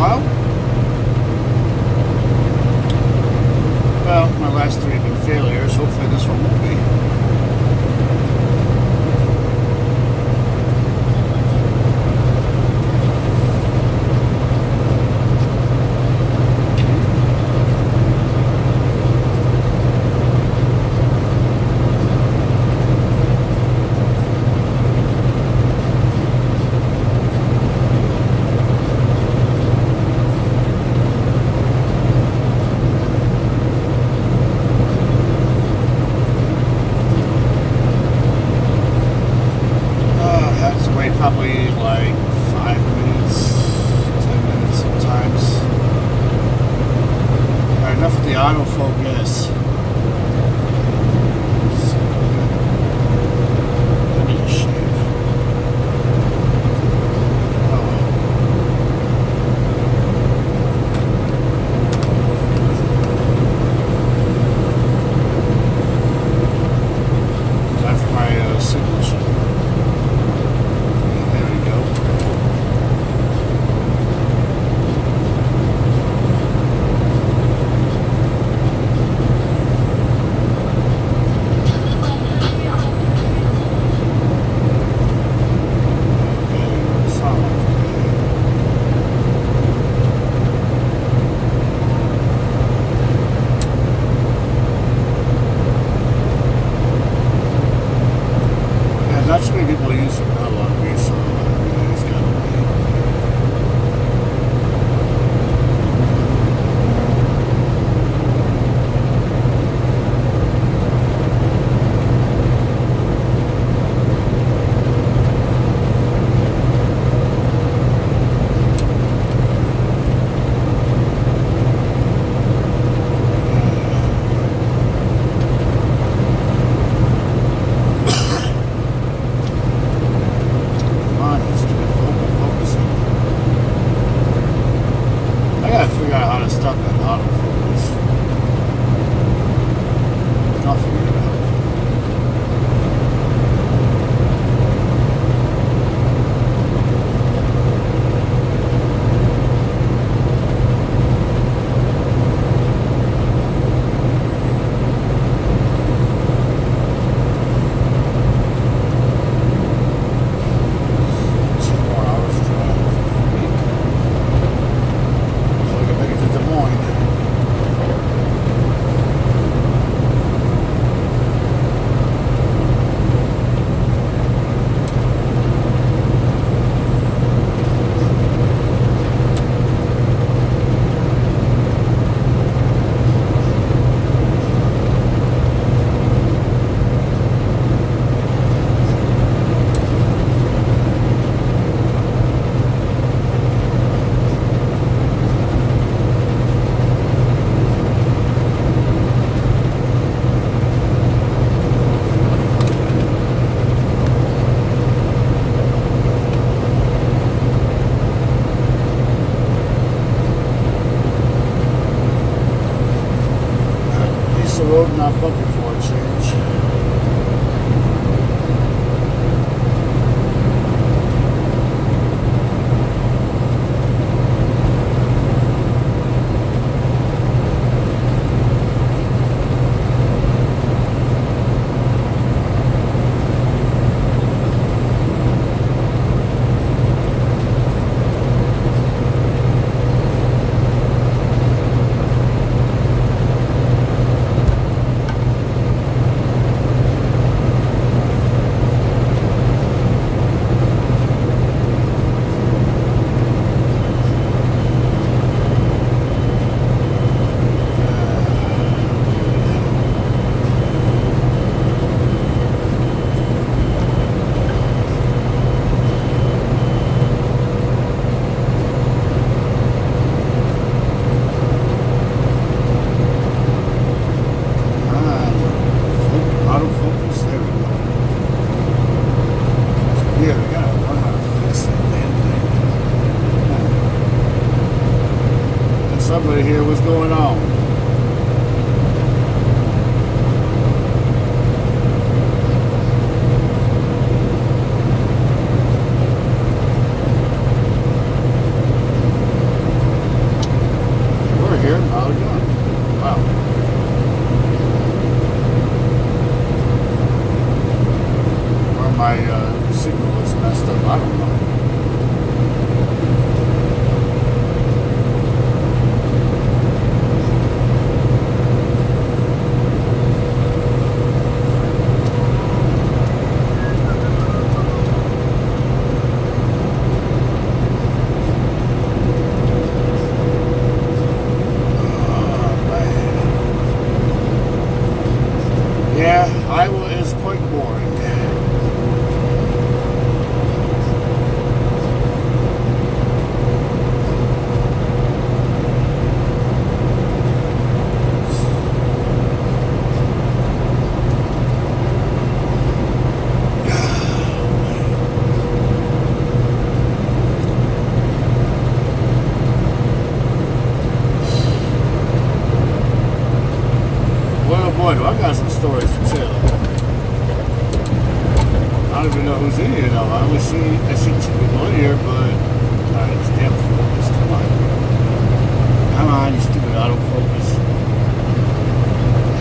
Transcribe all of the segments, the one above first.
while. Well, my last three have been failures. Hopefully this one won't be. Probably like 5 minutes, 10 minutes sometimes. Alright, enough of the autofocus. I need a shave. Oh well. Time for my signature. Not too many people use it, not a lot of me, so it's kind of weird. Figure out how to stop that autofocus. I'll figure it out. The road not bumpy for a change. Somebody here, what's going on? signal is messed up. I don't know. Iowa is quite boring. Well, boy, do I got some stories to tell. I don't even know who's in here though. I see two people in here, but alright, it's damn focus. Come on. Come on, you stupid autofocus.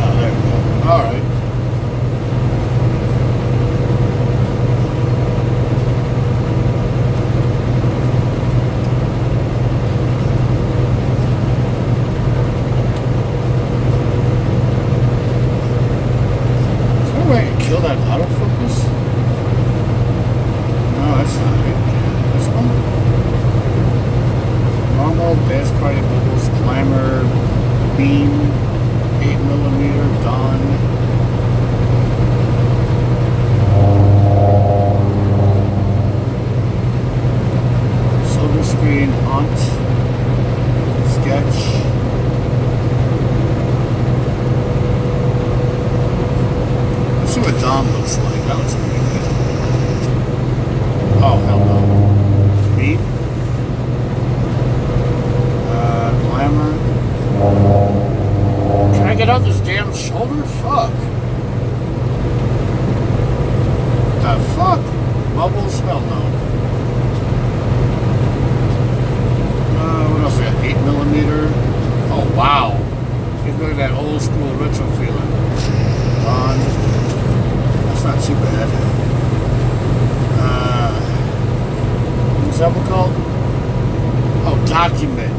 Oh, there we go. Alright. Is there a way I can kill that autofocus? No, that's not it. This one? Normal, best party bubbles, glamour, beam, 8mm, dawn. Silver screen, haunt, sketch. Let's see what dawn looks like. That looks pretty good. Oh, hell no. Beat. Glamour. Can I get out this damn shoulder? Fuck. Fuck. Bubbles? Hell no. What else we got? 8mm. Oh, wow. He's got that old school retro feeling. On. That's not too bad. What's that one called? Oh, document.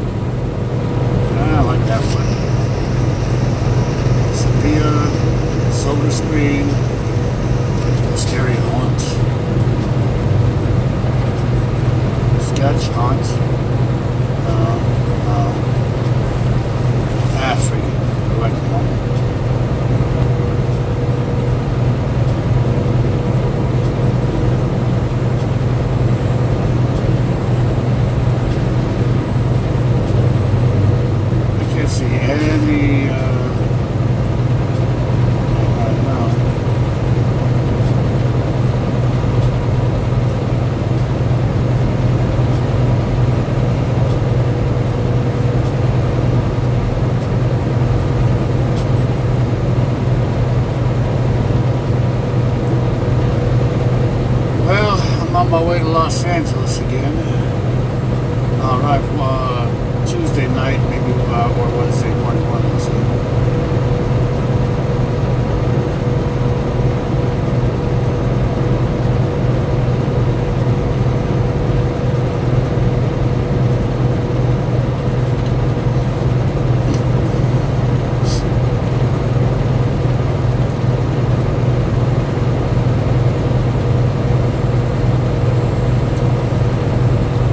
I like that one. Sophia, silver screen, scary haunt. Sketch, haunt. Freaking. I like them all. See any no. Well, I'm on my way to Los Angeles again. All right, Tuesday night, maybe, or Wednesday morning, one of those.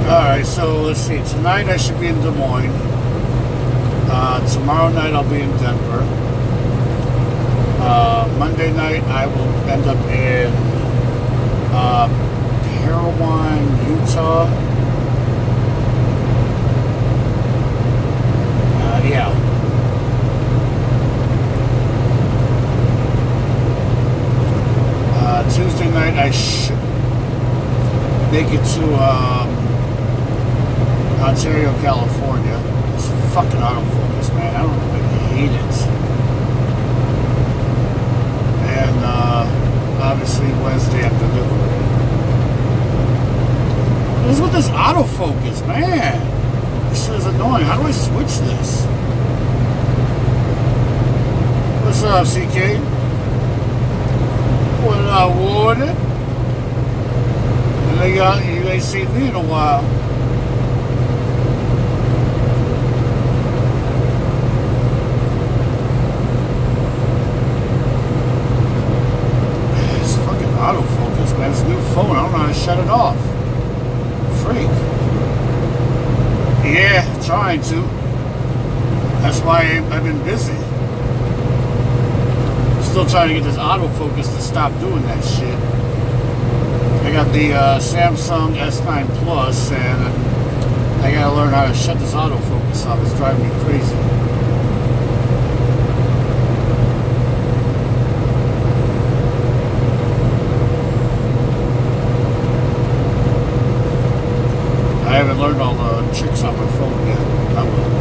Alright, so let's see. Tonight I should be in Des Moines. Tomorrow night I'll be in Denver. Monday night I will end up in Parowan, Utah. Yeah. Tuesday night I should make it to Ontario, California. It's fucking autofocus, man. I hate it. And obviously Wednesday I'm delivering. What is with this autofocus, man? This shit is annoying. How do I switch this? What's up, CK? What up, Warden? You ain't seen me in a while. It's fucking autofocus, man. It's a new phone. I don't know how to shut it off. Freak. Yeah, trying to. That's why I've been busy. Still trying to get this autofocus to stop doing that shit. I got the Samsung S9 Plus, and I gotta learn how to shut this autofocus off. It's driving me crazy. I haven't learned all the tricks on my phone yet. I will.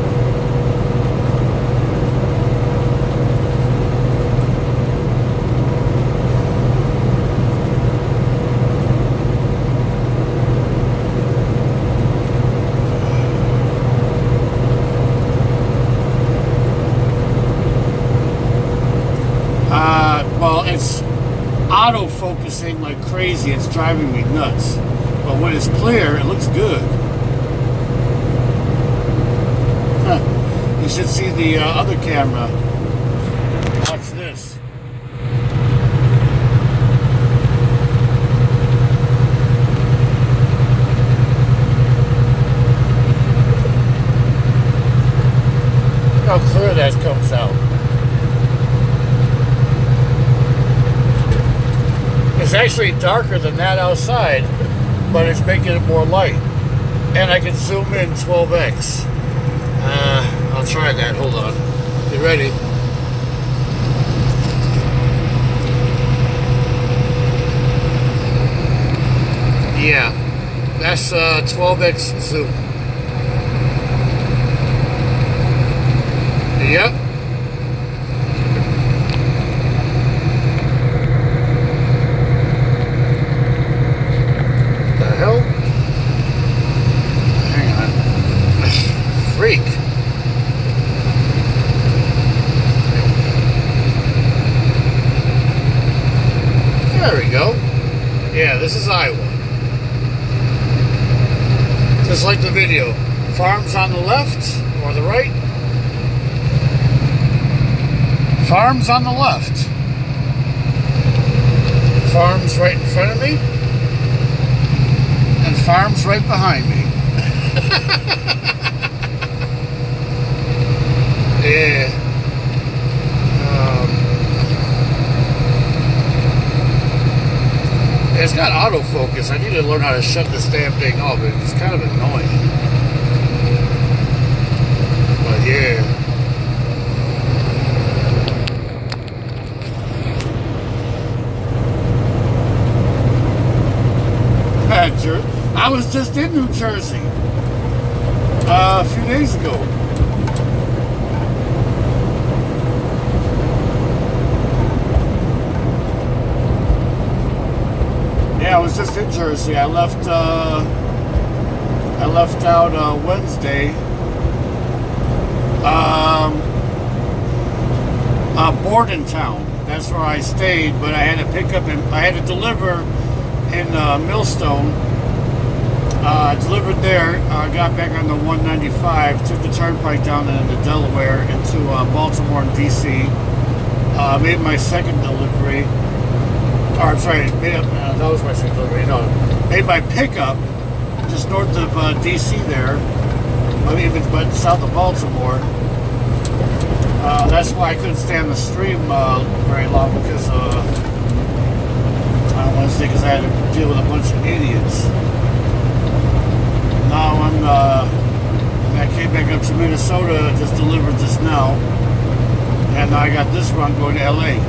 Well, it's auto-focusing like crazy. It's driving me nuts. But when it's clear, it looks good. Huh. You should see the other camera. Watch this. Look how clear that comes out. It's actually darker than that outside, but it's making it more light. And I can zoom in 12x. I'll try that. Hold on. You ready? Yeah. That's 12x zoom. Yep. Freak. There we go. Yeah, this is Iowa. Just like the video. Farms on the left or the right. Farms on the left. Farms right in front of me. And farms right behind me. Yeah. It's got autofocus. I need to learn how to shut this damn thing off. It's kind of annoying. But yeah. I was just in New Jersey a few days ago. Yeah, I was just in Jersey. I left out Wednesday. Bordentown. That's where I stayed, but I had to pick up and I had to deliver in Millstone. Delivered there. Got back on the 195. Took the turnpike down into Delaware, into Baltimore and DC. Made my second delivery. Or I'm sorry, that was my second delivery. No, made my pickup just north of DC there. But south of Baltimore. That's why I couldn't stay on the stream very long because on Wednesday, because I had to deal with a bunch of idiots. Now I came back up to Minnesota, just delivered just now, and I got this run going to LA.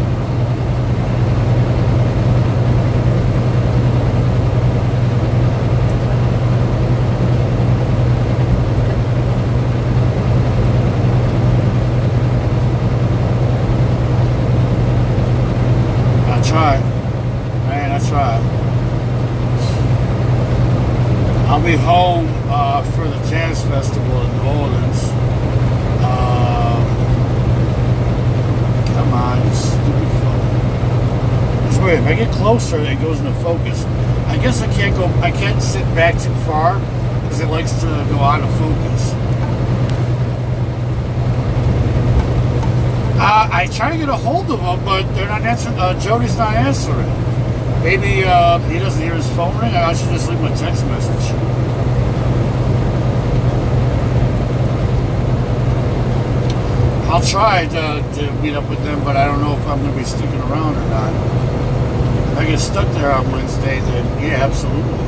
I try. I'll be home for the Jazz Festival in New Orleans. Come on, you stupid phone. It's It's weird. If I get closer, it goes into focus. I guess I can't sit back too far because it likes to go out of focus. I try to get a hold of him, but they're not answering. Jody's not answering. Maybe he doesn't hear his phone ring. I should just leave him a text message. I'll try to meet up with them, but I don't know if I'm going to be sticking around or not. If I get stuck there on Wednesday, then yeah, absolutely.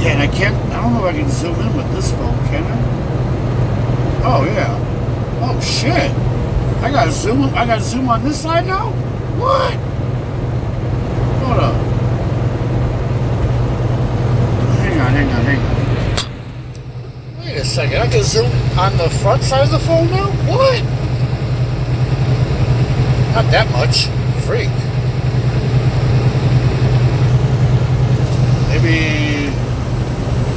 Yeah, and I don't know if I can zoom in with this phone, can I? Oh yeah. Oh shit. I gotta zoom on this side now? What? Hold up. Hang on. Wait a second. I can zoom on the front side of the phone now? What? Not that much. Freak. Maybe.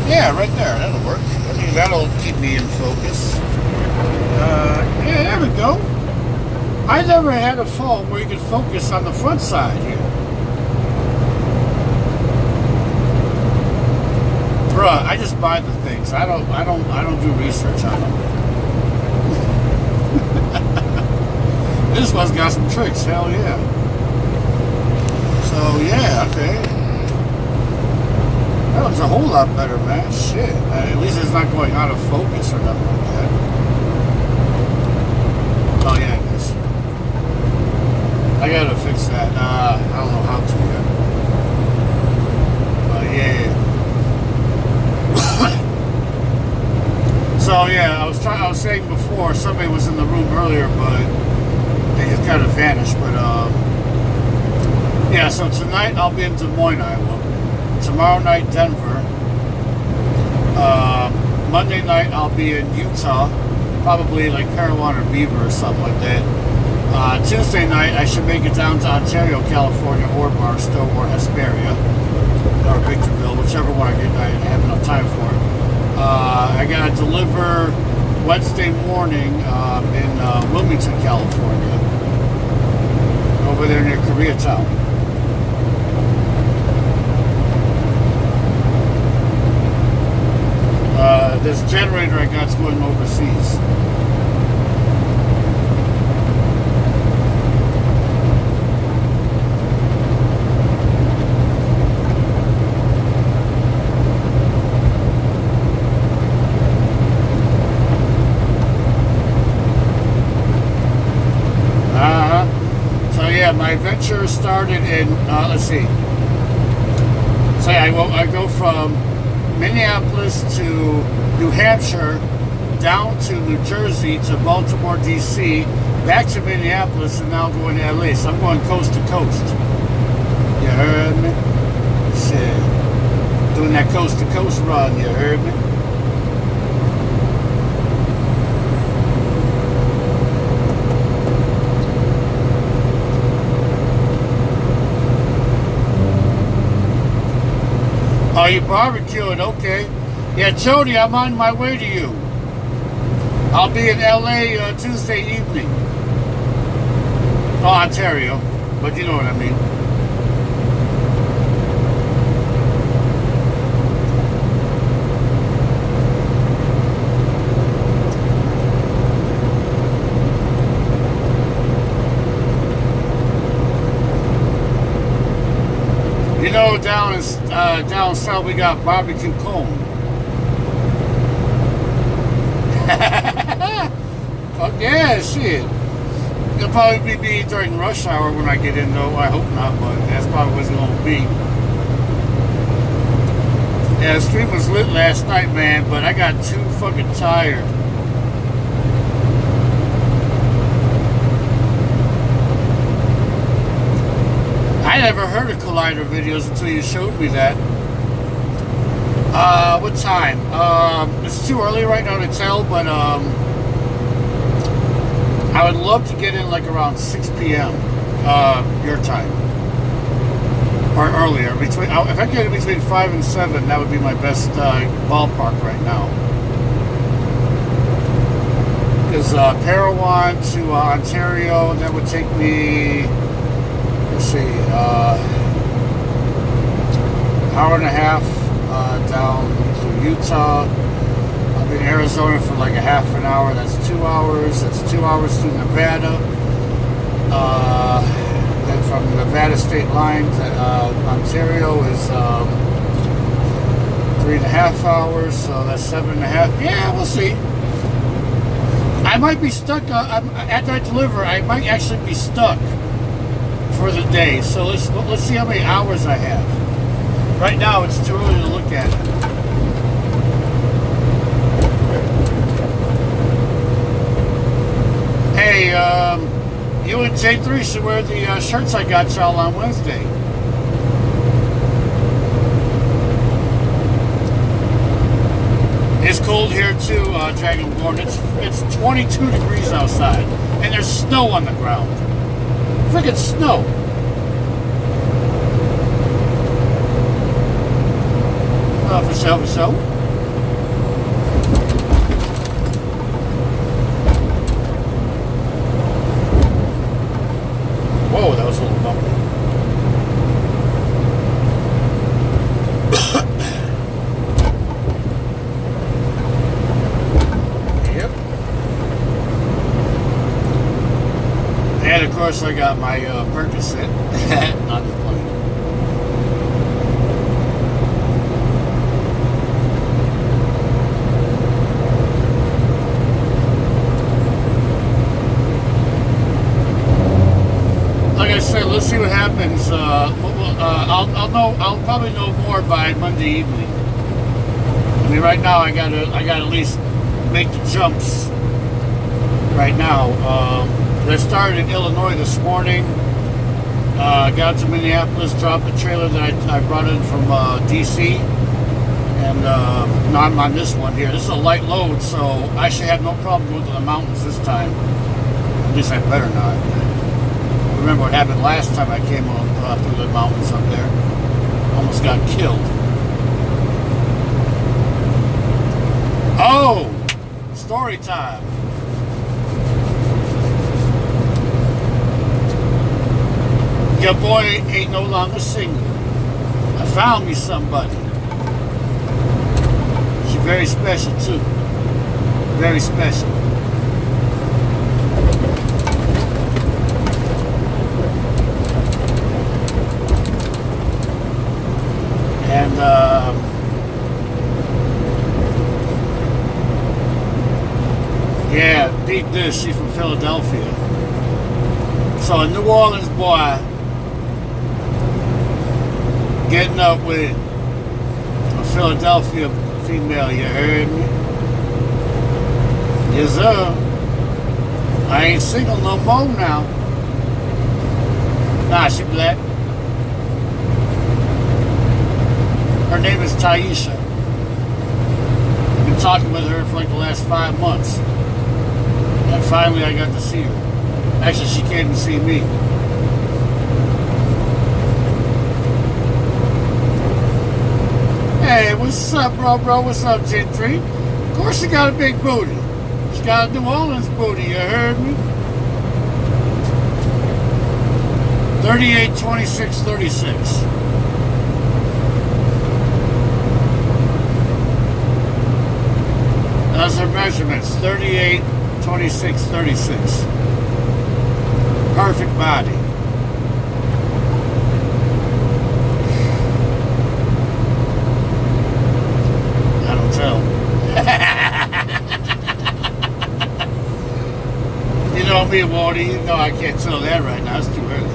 Yeah, right there. That'll work. I think that'll keep me in focus. Yeah, there we go. I never had a phone where you could focus on the front side here. Bruh, I just buy the things. I don't do research on them. This one's got some tricks. Hell yeah. So yeah, okay. That looks a whole lot better, man. Shit. At least it's not going out of focus or nothing like that. Oh, yeah, it is. I gotta fix that. I don't know how to yet. But yeah. So yeah, I was saying before, somebody was in the room earlier, but they just kind of vanished. But yeah, so tonight I'll be in Des Moines, Iowa. Tomorrow night, Denver. Monday night, I'll be in Utah, probably like Carolina or Beaver or something like that. Tuesday night, I should make it down to Ontario, California, or Barstow, or Hesperia, or Victorville, whichever one I have enough time for. I gotta deliver Wednesday morning in Wilmington, California, over there near Koreatown. This generator I got's going overseas. So yeah, my adventure started in, let's see. So yeah, I go from Minneapolis to New Hampshire, down to New Jersey, to Baltimore, D.C., back to Minneapolis, and now going to L.A. So I'm going coast to coast. You heard me? Shit. Doing that coast to coast run, you heard me? Oh, you barbecuing, okay. Yeah, Jody, I'm on my way to you. I'll be in LA Tuesday evening. Oh, Ontario, but you know what I mean. You know, down south we got barbecue cone. Fuck yeah, shit. It'll probably be during rush hour when I get in, though. I hope not, but that's probably what it's gonna be. Yeah, the stream was lit last night, man, but I got too fucking tired. I never heard of Collider videos until you showed me that. What time? It's too early right now to tell, but I would love to get in like around 6 p.m. Your time. Or earlier. If I get in between 5 and 7, that would be my best ballpark right now. Because Parowan to Ontario, that would take me, let's see, hour and a half down to Utah. I'll be in Arizona for like a half an hour. That's 2 hours. That's 2 hours to Nevada. Then from Nevada state line to Ontario is 3.5 hours. So that's 7.5. Yeah, we'll see. I might be stuck after I deliver. I might actually be stuck for the day. So let's see how many hours I have. Right now, it's too early to look at it. Hey, you and J3 should wear the shirts I got y'all on Wednesday. It's cold here too, Dragonborn. It's 22 degrees outside, and there's snow on the ground. Friggin' snow. For so. Whoa, that was a little bumpy. Yep. And of course, I got my Percocet on the plane. Let's see what happens. I'll probably know more by Monday evening. I mean, right now I gotta at least make the jumps. Right now, I started in Illinois this morning. Got to Minneapolis, dropped the trailer that I brought in from DC, and now I'm on this one here. This is a light load, so I should have no problem going to the mountains this time. At least I better not. Remember what happened last time I came through the mountains up there. Almost got killed. Oh! Story time. Your boy ain't no longer single. I found me somebody. She's very special too. Very special. And yeah, beat this. She's from Philadelphia. So a New Orleans boy getting up with a Philadelphia female. You heard me? Yes, sir. I ain't single no more now. Nah, she black. Her name is Taisha. I've been talking with her for like the last 5 months. And finally I got to see her. Actually, she came to see me. Hey, what's up, bro? What's up, Gentry? Of course she got a big booty. She got a New Orleans booty, you heard me? 38, 26, 36. Those are measurements, 38, 26, 36. Perfect body. I don't tell. You know me, Waldy, you know I can't tell that right now, it's too early.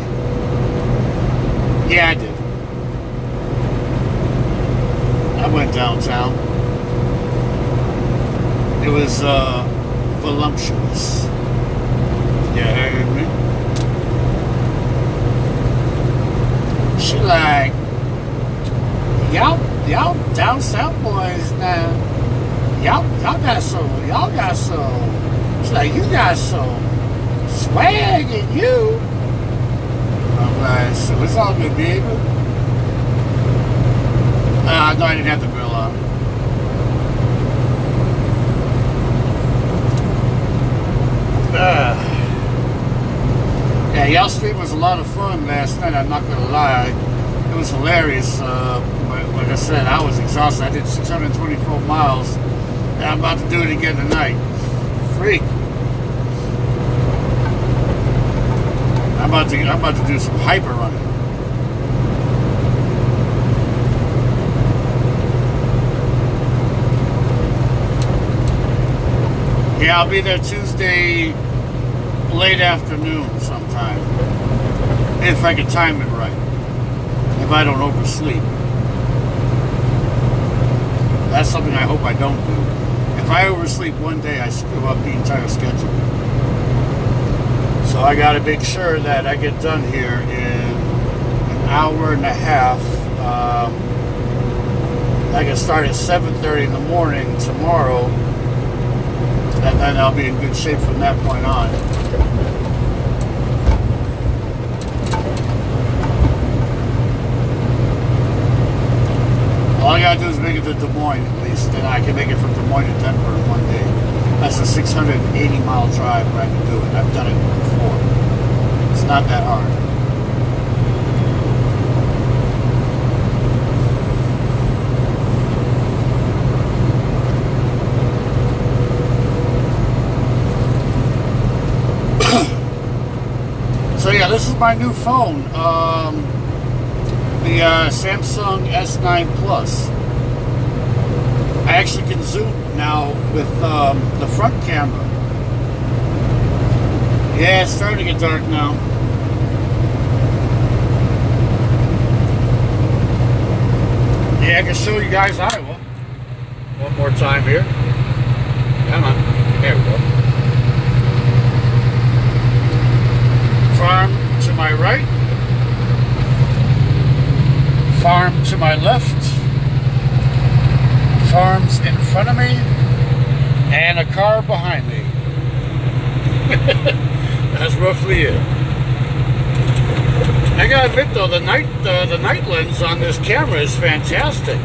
Yeah, I did. I went downtown. It was voluptuous. You heard me? She like, y'all down south boys now. Y'all got soul. Y'all got soul. She's like, you got soul. swag in you. I'm like, so it's all good, baby. No, I didn't have the grill on. Yeah, Yell Street was a lot of fun last night, I'm not going to lie. It was hilarious. But like I said, I was exhausted. I did 624 miles, and I'm about to do it again tonight. Freak. I'm about to do some hyper running. Yeah, I'll be there Tuesday late afternoon sometime, if I can time it right, if I don't oversleep. That's something I hope I don't do. If I oversleep one day, I screw up the entire schedule. So I gotta make sure that I get done here in an hour and a half. I can start at 7:30 in the morning tomorrow, and then I'll be in good shape from that point on. All I gotta do is make it to Des Moines at least, and I can make it from Des Moines to Denver in one day. That's a 680-mile drive, but I can do it. I've done it before. It's not that hard. So yeah, this is my new phone. The Samsung S9 Plus. I actually can zoom now with the front camera. Yeah, it's starting to get dark now. Yeah, I can show you guys Iowa one more time here. Come on, there we go. Farm to my right. Farm to my left, farms in front of me, and a car behind me. That's roughly it. I gotta admit though, the night lens on this camera is fantastic.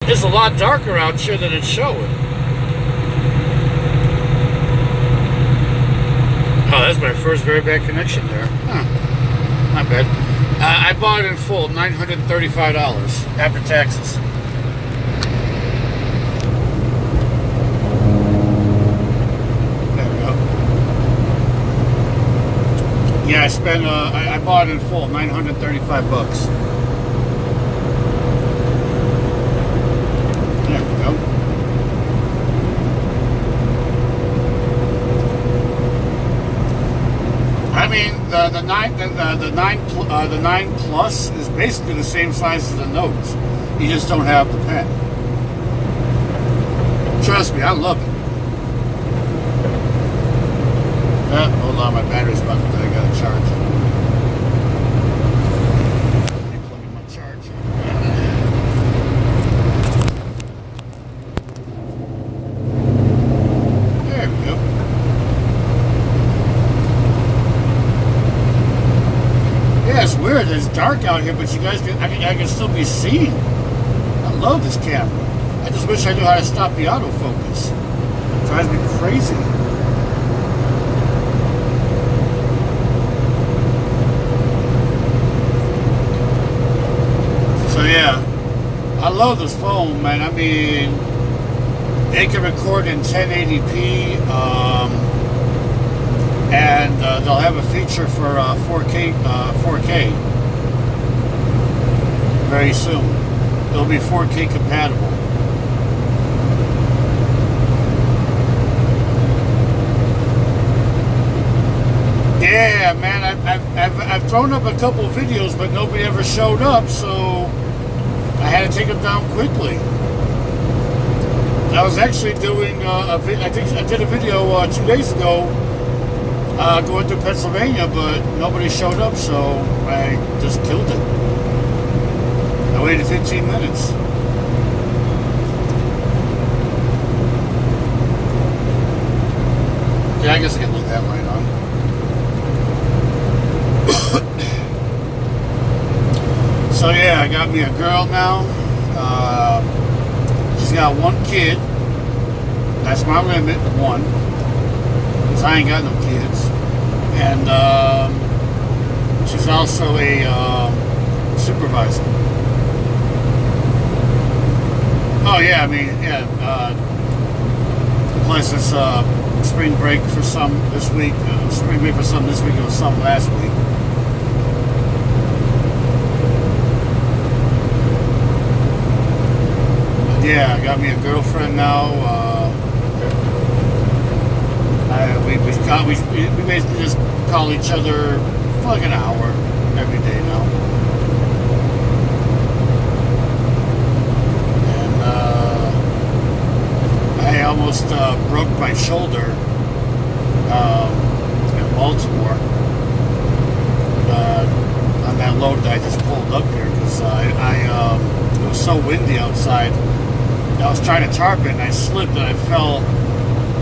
It's a lot darker out here than it's showing. Oh, that's my first very bad connection there. Huh. Not bad. I bought it in full, $935 after taxes. There we go. Yeah, I spent. I bought it in full, $935. There we go. I mean, the 9 Plus is basically the same size as the Note. You just don't have the pen. Trust me, I love it. Hold on, my battery's about to die. I gotta charge it. Let me plug in my charger. There we go. Yeah, it's weird. It's dark out here, but you guys I can still be seen. I love this camera. I just wish I knew how to stop the autofocus. It drives me crazy. So yeah, I love this phone, man. I mean, it can record in 1080p. And they'll have a feature for 4K very soon. It'll be 4K compatible. Yeah, man, I've thrown up a couple videos, but nobody ever showed up, so I had to take them down quickly. I was actually doing I did a video 2 days ago. Going through Pennsylvania, but nobody showed up, so I just killed it. I waited 15 minutes. Yeah, I guess I can leave that light on. So yeah, I got me a girl now. She's got one kid. That's my limit, one. Because I ain't got no kids. And she's also a supervisor. Oh yeah, I mean, yeah. Plus it's spring break for some this week. Spring break for some this week. It was some last week. Yeah, I got me a girlfriend now. We basically just call each other for like an hour every day now. And I almost broke my shoulder in Baltimore on that load that I just pulled up here because it was so windy outside. I was trying to tarp it and I slipped and I fell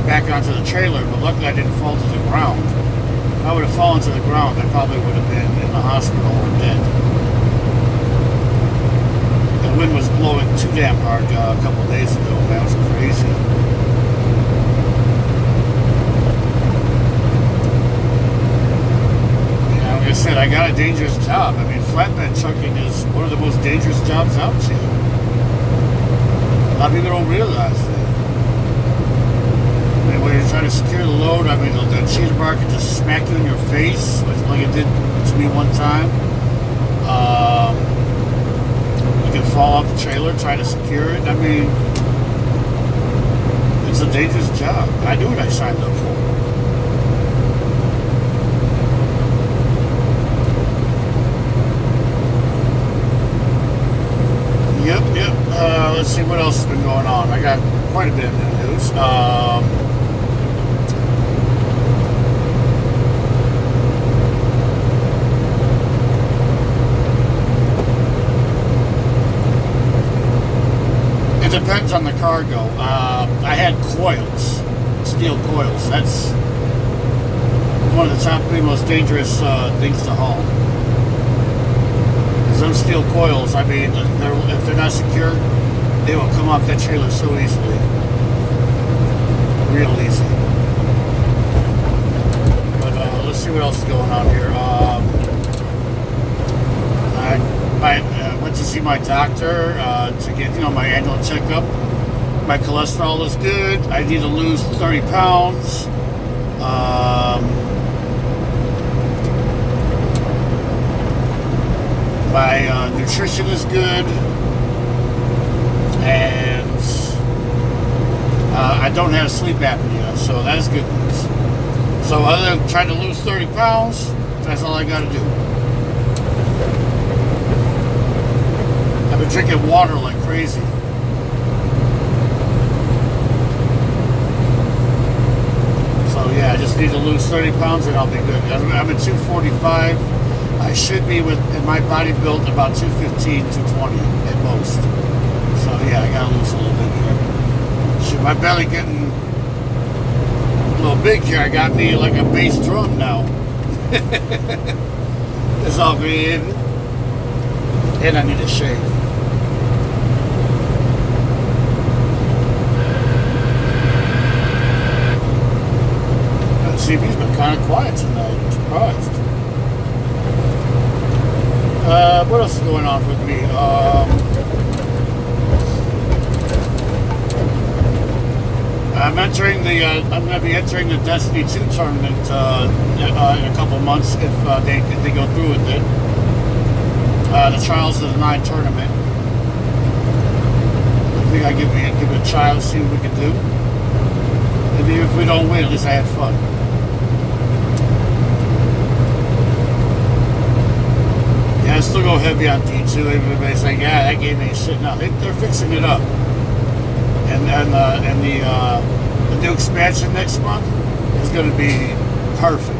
back onto the trailer, but luckily I didn't fall to the ground. If I would have fallen to the ground, I probably would have been in the hospital or dead. The wind was blowing too damn hard a couple of days ago. That was crazy. Yeah, like I said, I got a dangerous job. I mean, flatbed trucking is one of the most dangerous jobs out there. A lot of people don't realize that. I mean, when you're trying to secure the load, I mean, the cheater bar can just smack you in your face, like it did to me one time. You can fall off the trailer trying to secure it. I mean, it's a dangerous job. I knew what I signed up for. Yep. Let's see what else has been going on. I got quite a bit of news. It depends on the cargo. I had coils, steel coils. That's one of the top three most dangerous things to haul. Those steel coils, I mean, if they're not secure, they will come off that trailer so easily. Real easy. But let's see what else is going on here. I went to see my doctor to get, my annual checkup. My cholesterol is good. I need to lose 30 pounds. My nutrition is good, and I don't have sleep apnea, so that is good news. So other than trying to lose 30 pounds, that's all I got to do. I've been drinking water like crazy. So yeah, I just need to lose 30 pounds and I'll be good. I'm at 245. I should be in my body built about 215, 220 at most. So yeah, I gotta lose a little bit here. Shit, my belly getting a little big here. I got me like a bass drum now. It's all good. And I need a shave. CB's been kind of quiet tonight. I'm surprised. What else is going on with me? I'm going to be entering the Destiny 2 tournament in a couple months if they go through with it. The Trials of the 9 tournament. I think I give it a try to see what we can do. And even if we don't win, at least I had fun. I still go heavy on D2. Everybody's like, yeah, that game ain't shit. No, they're fixing it up. And the new expansion next month is going to be perfect.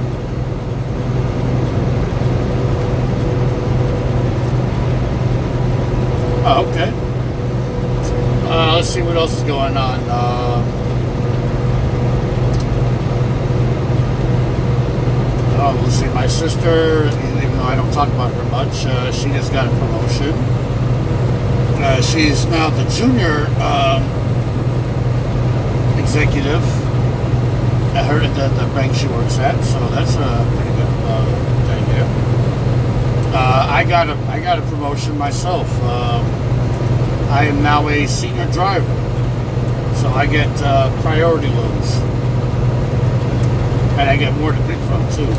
Oh, okay. Let's see what else is going on. let's see, my sister, even though I don't talk about her much, she just got a promotion. She's now the junior executive at the bank she works at, so that's a pretty good thing there. I got a promotion myself. I am now a senior driver, so I get priority loads, and I get more to pick from too.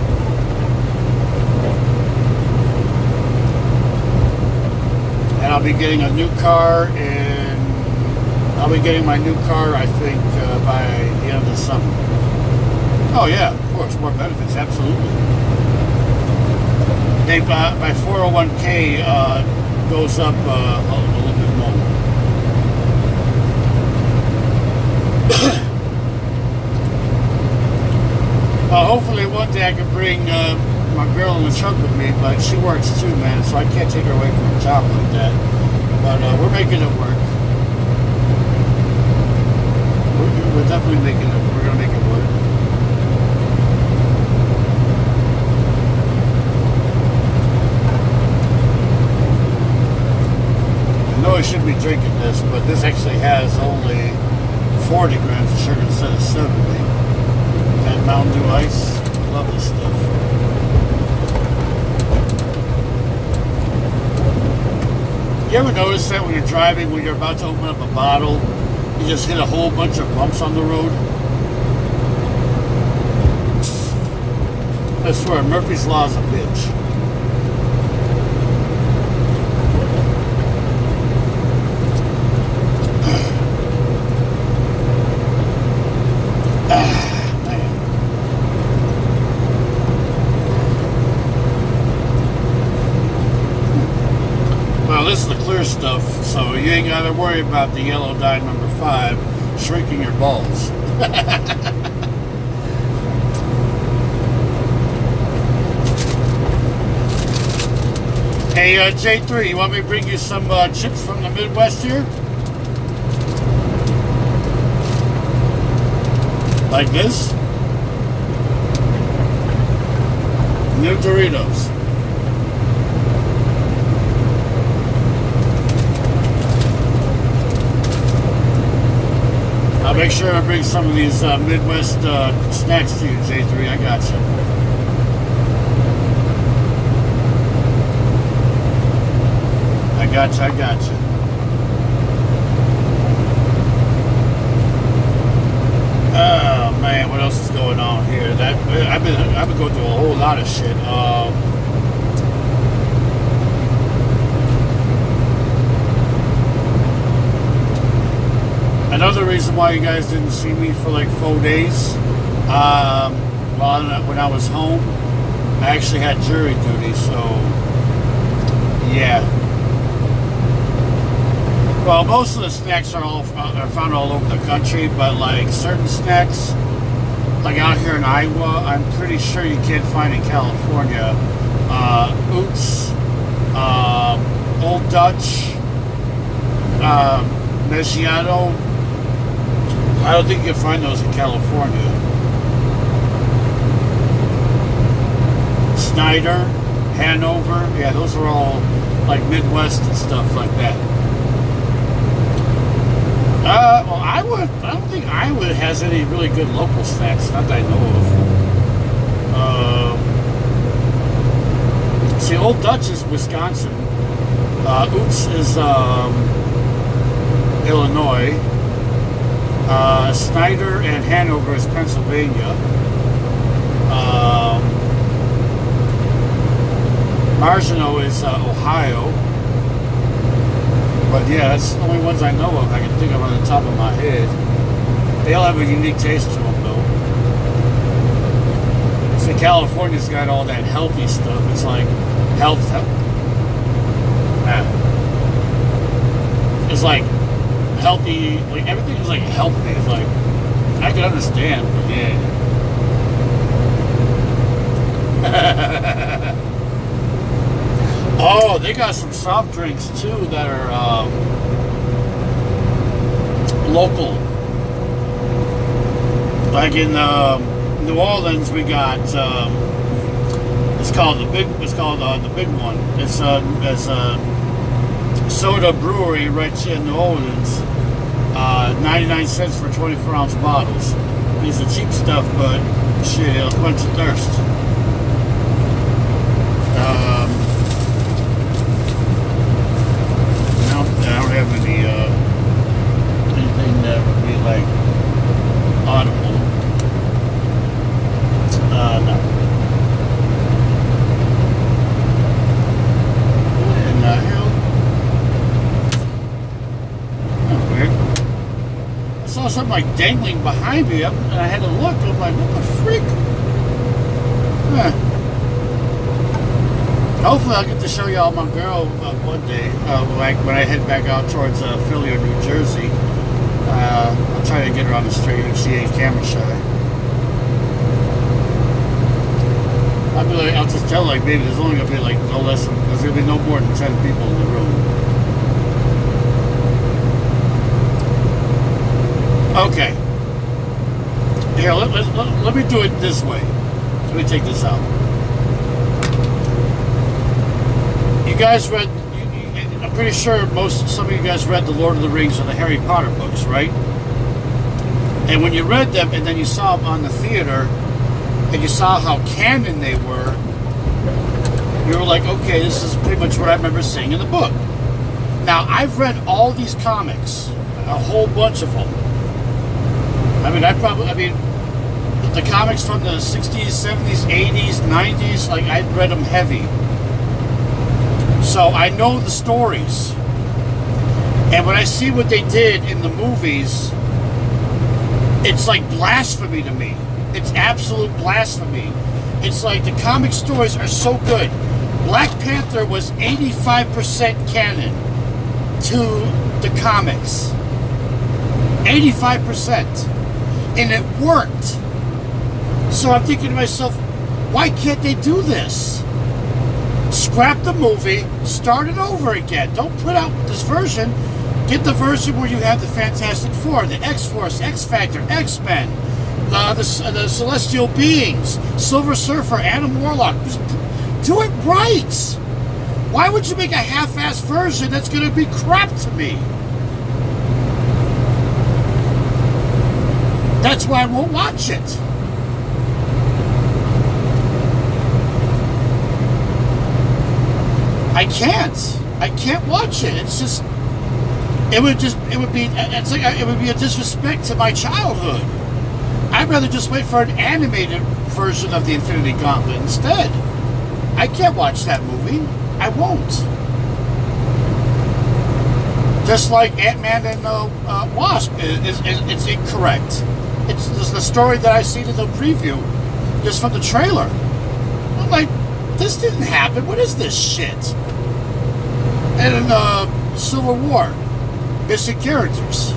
And I'll be getting a new car, and I'll be getting my new car, I think, by the end of the summer. Oh yeah, of course, more benefits, absolutely. My 401k goes up a little bit more. Hopefully one day I can bring my girl in the truck with me, but she works too, man, so I can't take her away from her job like that. But we're making it work. We're definitely making it. We're gonna make it work. I know I shouldn't be drinking this, but this actually has only 40 grams of sugar instead of 70. That Mountain Dew Ice, I love this stuff. You ever notice that when you're driving, when you're about to open up a bottle, you just hit a whole bunch of bumps on the road? I swear, Murphy's Law is a bitch. This is the clear stuff, so you ain't got to worry about the yellow dye number 5 shrinking your balls. Hey, J3, you want me to bring you some chips from the Midwest here? Like this? New Doritos. I'll make sure I bring some of these Midwest snacks to you, J3. I got you. I got you. I got you. Oh man, what else is going on here? I've been going through a whole lot of shit. Another reason why you guys didn't see me for like 4 days, when I was home, I actually had jury duty, so yeah. Well, most of the snacks are found all over the country, but like certain snacks, like out here in Iowa, I'm pretty sure you can't find in California. Oots, Old Dutch, Mesiato. I don't think you can find those in California. Snyder, Hanover, yeah, those are all like Midwest and stuff like that. Well, I don't think Iowa has any really good local snacks, not that I know of. See, Old Dutch is Wisconsin. Oots is Illinois. Snyder and Hanover is Pennsylvania. Marginal is Ohio. But yeah, that's the only ones I know of I can think of on the top of my head. They all have a unique taste to them though. See, California's got all that healthy stuff. It's like health. It's like healthy, like everything is like healthy. It's like, I can understand, but yeah. Oh, they got some soft drinks too that are local. Like in New Orleans, we got It's called the big. It's called the big one. It's a soda brewery right here in New Orleans. 99 cents for 24-ounce bottles. These are cheap stuff, but shit, it'll quench your thirst. No, I don't have anything that would be like audible. No. What in the hell? That's weird. I saw something like dangling behind me, and I had to look. I'm like, what the freak? Huh. Hopefully, I'll get to show y'all my girl one day. Like when I head back out towards Philly or New Jersey. I'll try to get her on the street if she ain't camera shy. I'll just tell her, like, baby, there's only gonna be like no less than, there's gonna be no more than 10 people in the room. Okay. Here, let me do it this way. Let me take this out. You guys read, I'm pretty sure some of you guys read the Lord of the Rings or the Harry Potter books, right? And when you read them and then you saw them on the theater and you saw how canon they were, you were like, okay, this is pretty much what I remember seeing in the book. Now, I've read all these comics, a whole bunch of them. I mean, the comics from the 60s, 70s, 80s, 90s, like, I read them heavy. So I know the stories. And when I see what they did in the movies, it's like blasphemy to me. It's absolute blasphemy. It's like the comic stories are so good. Black Panther was 85% canon to the comics. 85%. And it worked. So I'm thinking to myself, why can't they do this? Scrap the movie, start it over again. Don't put out this version. Get the version where you have the Fantastic Four, the X-Force, X-Factor, X-Men, the Celestial Beings, Silver Surfer, Adam Warlock. Just do it right. Why would you make a half-assed version that's going to be crap to me? That's why I won't watch it. I can't watch it. It's just, it would be a disrespect to my childhood. I'd rather just wait for an animated version of the Infinity Gauntlet instead. I can't watch that movie. I won't. Just like Ant-Man and the Wasp it's incorrect. It's the story that I seen in the preview, just from the trailer. I'm like, this didn't happen. What is this shit? And in Civil War, missing characters.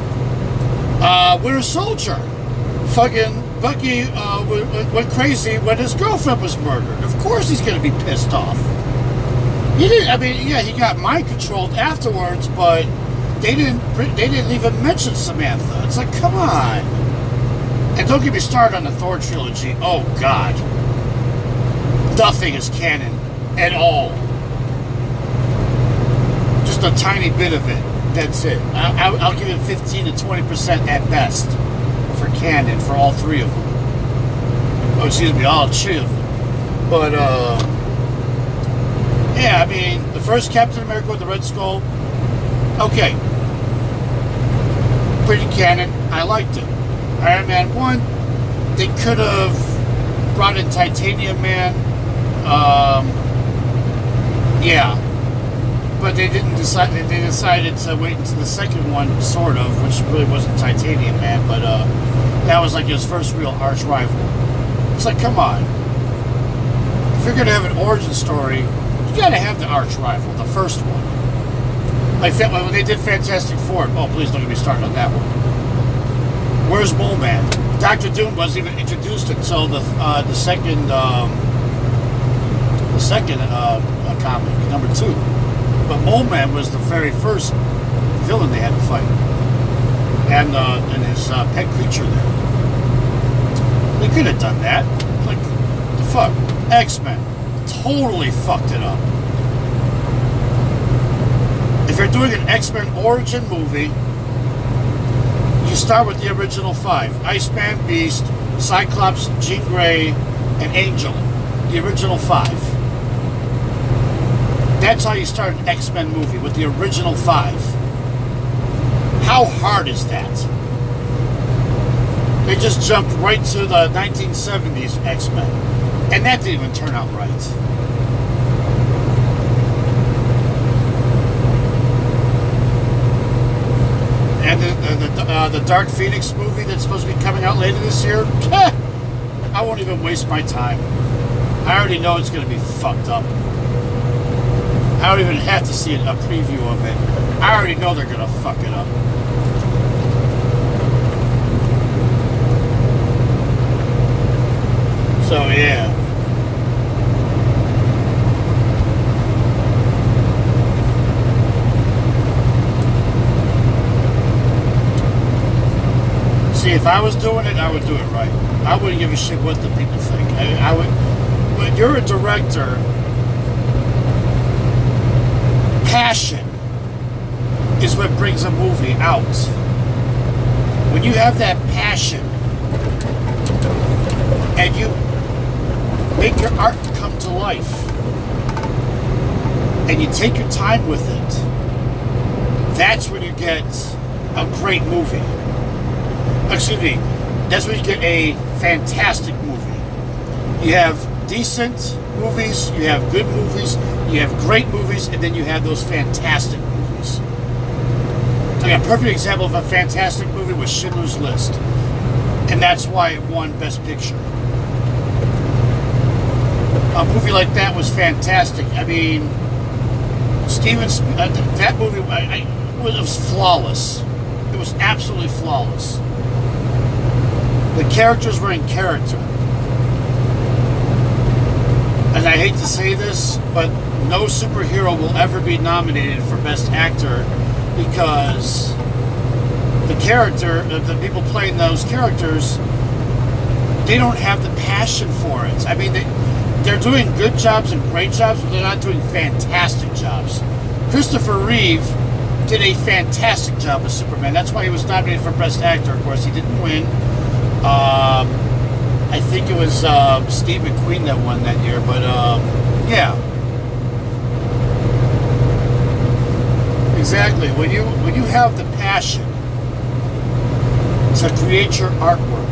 Winter Soldier, fucking Bucky went crazy when his girlfriend was murdered. Of course he's gonna be pissed off. He didn't. I mean, yeah, he got mind controlled afterwards, but they didn't even mention Samantha. It's like, come on. And don't get me started on the Thor trilogy. Oh God, nothing is canon at all. Just a tiny bit of it. That's it. I'll give it 15 to 20% at best for canon for all three of them. Oh, excuse me, all three of them. But yeah, I mean, the first Captain America with the Red Skull, okay, pretty canon. I liked it. Iron Man 1, they could have brought in Titanium Man. Yeah. But they didn't decide. They decided to wait until the second one, sort of, which really wasn't Titanium Man, but that was like his first real arch rival. It's like, come on. If you're gonna have an origin story, you gotta have the arch rival, the first one. Like when they did Fantastic Four. Oh, please don't get me started on that one. Where's Mole Man? Dr. Doom wasn't even introduced until the second comic, number 2. But Mole Man was the very first villain they had to fight, and his pet creature there. They could have done that. Like, the fuck, X-Men, totally fucked it up. If you're doing an X-Men origin movie, you start with the original 5. Iceman, Beast, Cyclops, Jean Grey, and Angel. The original 5. That's how you start an X-Men movie, with the original 5. How hard is that? They just jumped right to the 1970s X-Men. And that didn't even turn out right. And the Dark Phoenix movie that's supposed to be coming out later this year, I won't even waste my time. I already know it's going to be fucked up. I don't even have to see a preview of it. I already know they're going to fuck it up. So, yeah. See, if I was doing it, I would do it right. I wouldn't give a shit what the people think. I would. When you're a director, passion is what brings a movie out. When you have that passion and you make your art come to life and you take your time with it, that's when you get a great movie. Excuse me, that's when you get a fantastic movie. You have decent movies, you have good movies, you have great movies, and then you have those fantastic movies. Like a perfect example of a fantastic movie was Schindler's List. And that's why it won Best Picture. A movie like that was fantastic. I mean, that movie it was flawless. It was absolutely flawless. The characters were in character. And I hate to say this, but no superhero will ever be nominated for Best Actor because the people playing those characters, they don't have the passion for it. I mean, they're doing good jobs and great jobs, but they're not doing fantastic jobs. Christopher Reeve did a fantastic job as Superman. That's why he was nominated for Best Actor. Of course, he didn't win. I think it was Steve McQueen that won that year, but yeah. Exactly. When you have the passion to create your artwork,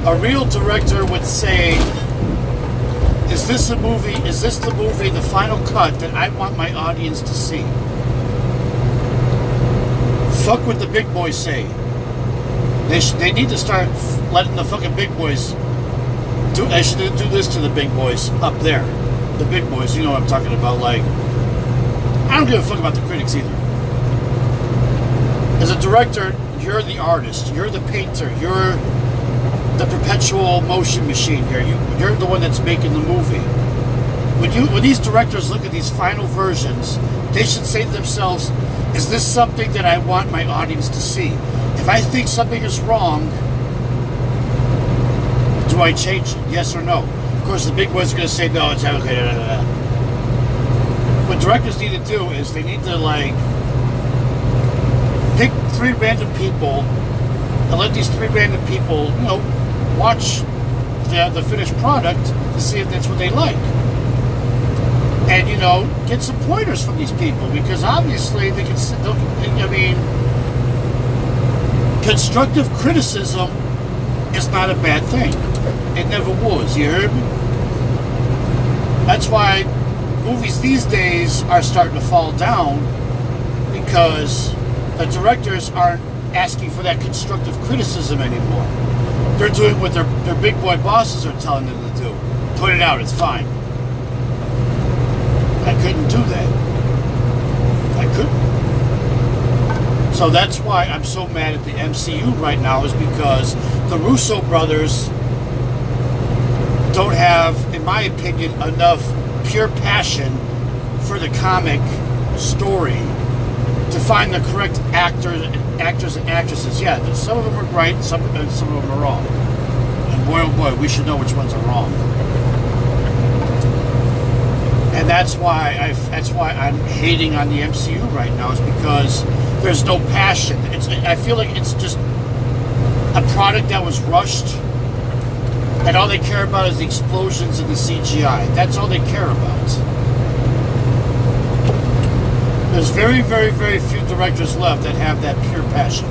a real director would say, is this the movie, the final cut that I want my audience to see? Fuck what the big boys say. They need to start letting the fucking big boys do. They should do this to the big boys up there. The big boys, you know what I'm talking about. Like, I don't give a fuck about the critics either. As a director, you're the artist. You're the painter. You're the perpetual motion machine here. You're the one that's making the movie. When these directors look at these final versions, they should say to themselves, is this something that I want my audience to see? If I think something is wrong, do I change it? Yes or no? Of course, the big boys are going to say, no, it's okay. What directors need to do is they need to, like, pick 3 random people and let these 3 random people, you know, watch the finished product to see if that's what they like. And, you know, get some pointers from these people, because obviously they can, I mean, constructive criticism is not a bad thing. It never was, you heard me? That's why movies these days are starting to fall down, because the directors aren't asking for that constructive criticism anymore. They're doing what their big boy bosses are telling them to do. Put it out, it's fine. I couldn't do that. I couldn't. So that's why I'm so mad at the MCU right now, is because the Russo brothers don't have, in my opinion, enough pure passion for the comic story to find the correct actors and actresses. Yeah, some of them are right, some of them are wrong. And boy, oh boy, we should know which ones are wrong. And that's why I'm hating on the MCU right now, is because there's no passion. I feel like it's just a product that was rushed, and all they care about is the explosions and the CGI. That's all they care about. There's very, very, very few directors left that have that pure passion.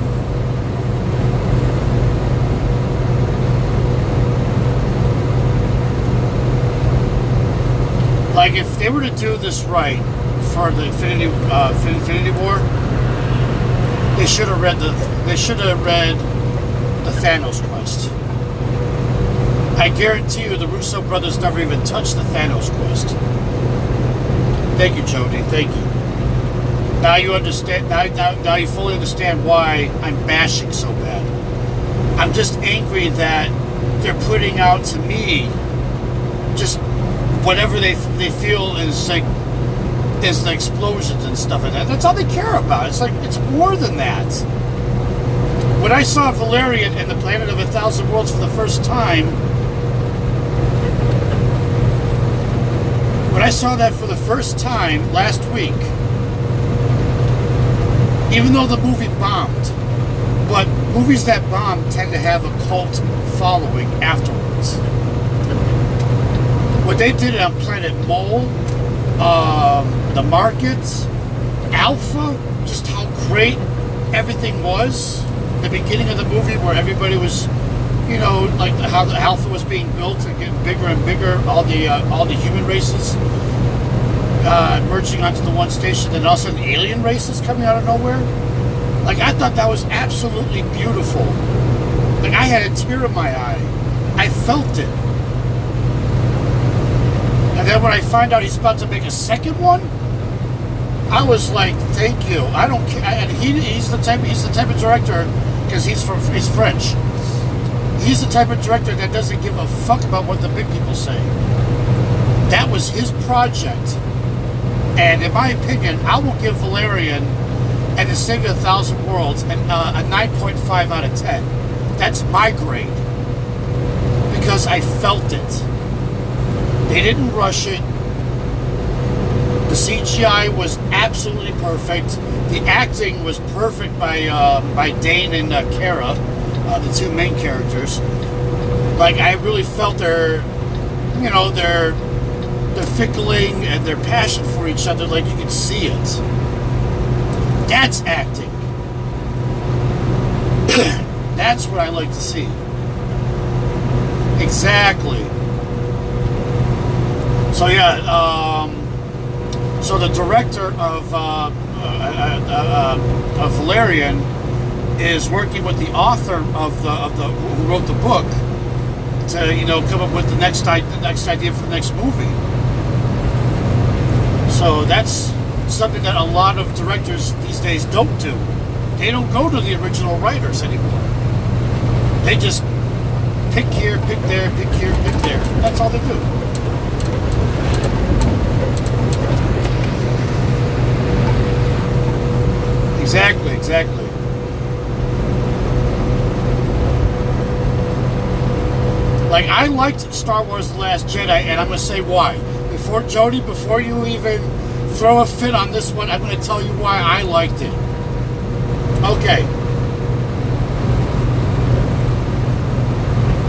Like, if they were to do this right for the Infinity War, they should have read the Thanos quest. I guarantee you, the Russo brothers never even touched the Thanos quest. Thank you, Jody. Thank you. Now you understand. Now you fully understand why I'm bashing so bad. I'm just angry that they're putting out to me just whatever they feel is the explosions and stuff like that. That's all they care about. It's like, it's more than that. When I saw Valerian and the Planet of 1,000 Worlds for the first time, when I saw that for the first time last week, even though the movie bombed, but movies that bomb tend to have a cult following afterwards. What they did on Planet Mole, the markets, Alpha, just how great everything was. The beginning of the movie where everybody was, you know, like how the Alpha was being built and getting bigger and bigger, all the human races merging onto the one station, and also alien races coming out of nowhere. Like, I thought that was absolutely beautiful. Like, I had a tear in my eye. I felt it. And then when I find out he's about to make a second one, I was like, "Thank you." I don't care. And he's the type of director, because he's French. He's the type of director that doesn't give a fuck about what the big people say. That was his project, and in my opinion, I will give Valerian and the Savior of 1,000 Worlds a 9.5 out of 10. That's my grade, because I felt it. They didn't rush it. The CGI was absolutely perfect. The acting was perfect by Dane and Kara, the two main characters. Like, I really felt their fickling and their passion for each other. Like, you could see it. That's acting. That's what I like to see. Exactly. So yeah, so the director of Valerian is working with the author of the who wrote the book to, you know, come up with the next idea for the next movie. So that's something that a lot of directors these days don't do. They don't go to the original writers anymore. They just pick here, pick there, pick here, pick there. That's all they do. Exactly. Like, I liked Star Wars The Last Jedi, and I'm going to say why. Before you even throw a fit on this one, I'm going to tell you why I liked it. Okay.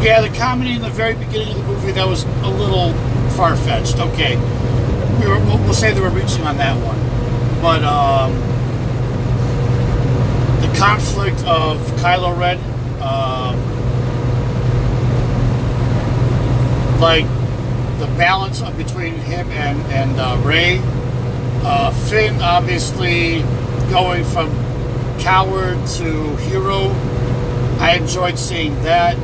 Yeah, the comedy in the very beginning of the movie, that was a little far-fetched. Okay. We'll say they were reaching on that one. But, the conflict of Kylo Ren, like the balance between him and Rey, Finn obviously going from coward to hero. I enjoyed seeing that.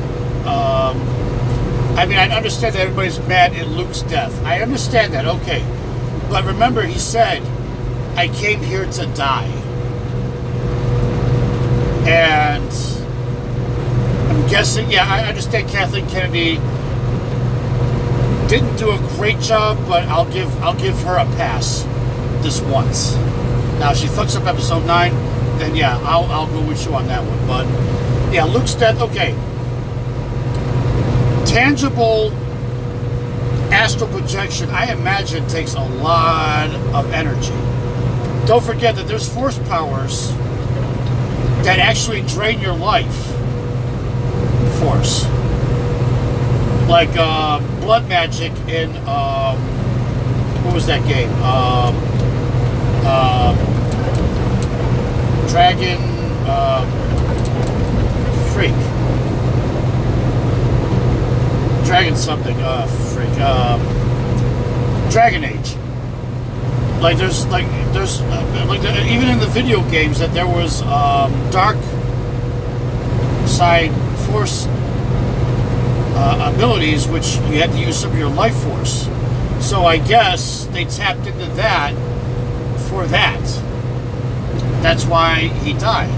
I mean, I understand that everybody's mad at Luke's death. I understand that, okay. But remember, he said, "I came here to die." And I'm guessing, yeah, I understand Kathleen Kennedy didn't do a great job, but I'll give her a pass this once. Now, if she fucks up episode 9, then yeah, I'll go with you on that one. But yeah, Luke's death, okay. tangible astral projection, I imagine, takes a lot of energy. Don't forget that there's force powers that actually drain your life force. Like blood magic in, what was that game? Dragon, freak. Dragon something, Dragon Age. There's even in the video games that there was dark side force abilities which you had to use some of your life force. So I guess they tapped into that for that. That's why he died.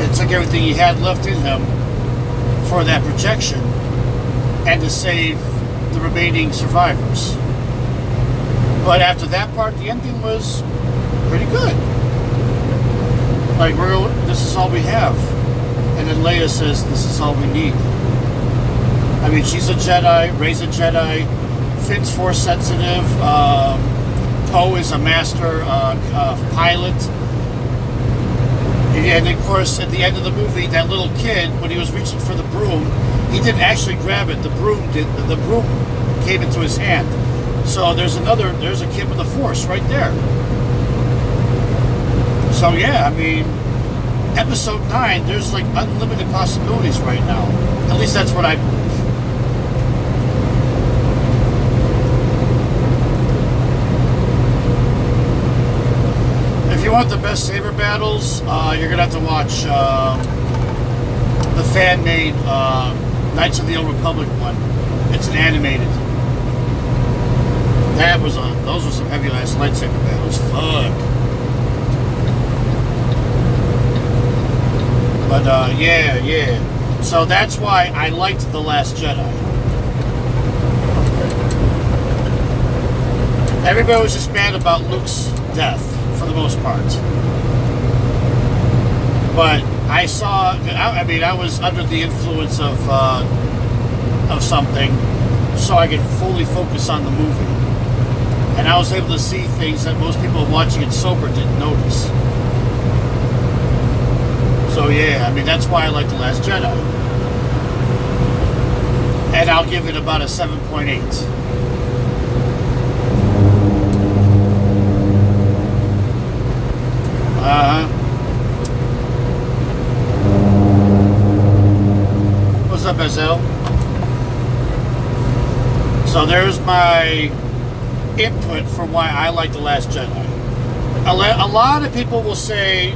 It took everything he had left in him for that projection and to save the remaining survivors. But after that part, the ending was pretty good. Like, this is all we have. And then Leia says, this is all we need. I mean, she's a Jedi, Rey's a Jedi, Finn's force sensitive, Poe is a master pilot. And of course, at the end of the movie, that little kid, when he was reaching for the broom, he didn't actually grab it. The broom did. The broom came into his hand. So there's a kid with the force right there. So yeah, I mean, episode 9, there's like unlimited possibilities right now. At least that's what I believe. If you want the best saber battles, you're gonna have to watch the fan-made Knights of the Old Republic one. It's an animated. Those were some heavy-ass lightsaber battles. Fuck. But yeah. So that's why I liked The Last Jedi. Everybody was just mad about Luke's death, for the most part. But I was under the influence of something, so I could fully focus on the movie. And I was able to see things that most people watching it sober didn't notice. So yeah, I mean, that's why I like The Last Jedi. And I'll give it about a 7.8. What's up, SL? So there's my input for why I like The Last Jedi. A lot of people will say,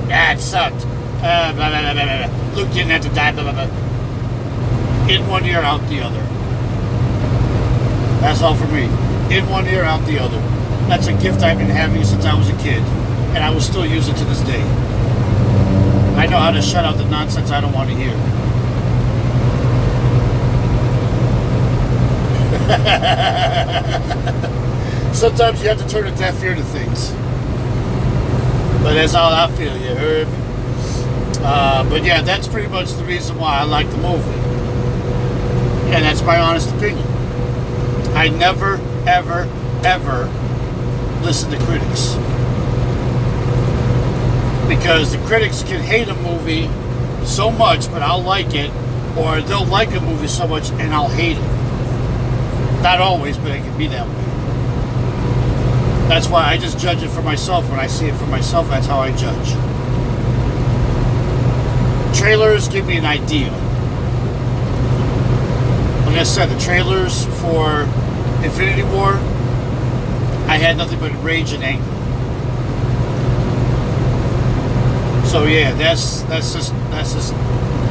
it sucked. Blah, blah, blah, blah, blah. Luke didn't have to die, blah, blah, blah. In one ear, out the other. That's all for me. In one ear, out the other. That's a gift I've been having since I was a kid, and I will still use it to this day. I know how to shut out the nonsense I don't want to hear. Sometimes you have to turn a deaf ear to things. But that's how I feel, you heard me? But yeah, that's pretty much the reason why I like the movie. And that's my honest opinion. I never, ever, ever listen to critics. Because the critics can hate a movie so much, but I'll like it. Or they'll like a movie so much, and I'll hate it. Not always, but it can be that way. That's why I just judge it for myself. When I see it for myself, that's how I judge. Trailers give me an idea. Like I said, the trailers for Infinity War, I had nothing but rage and anger. So yeah, that's just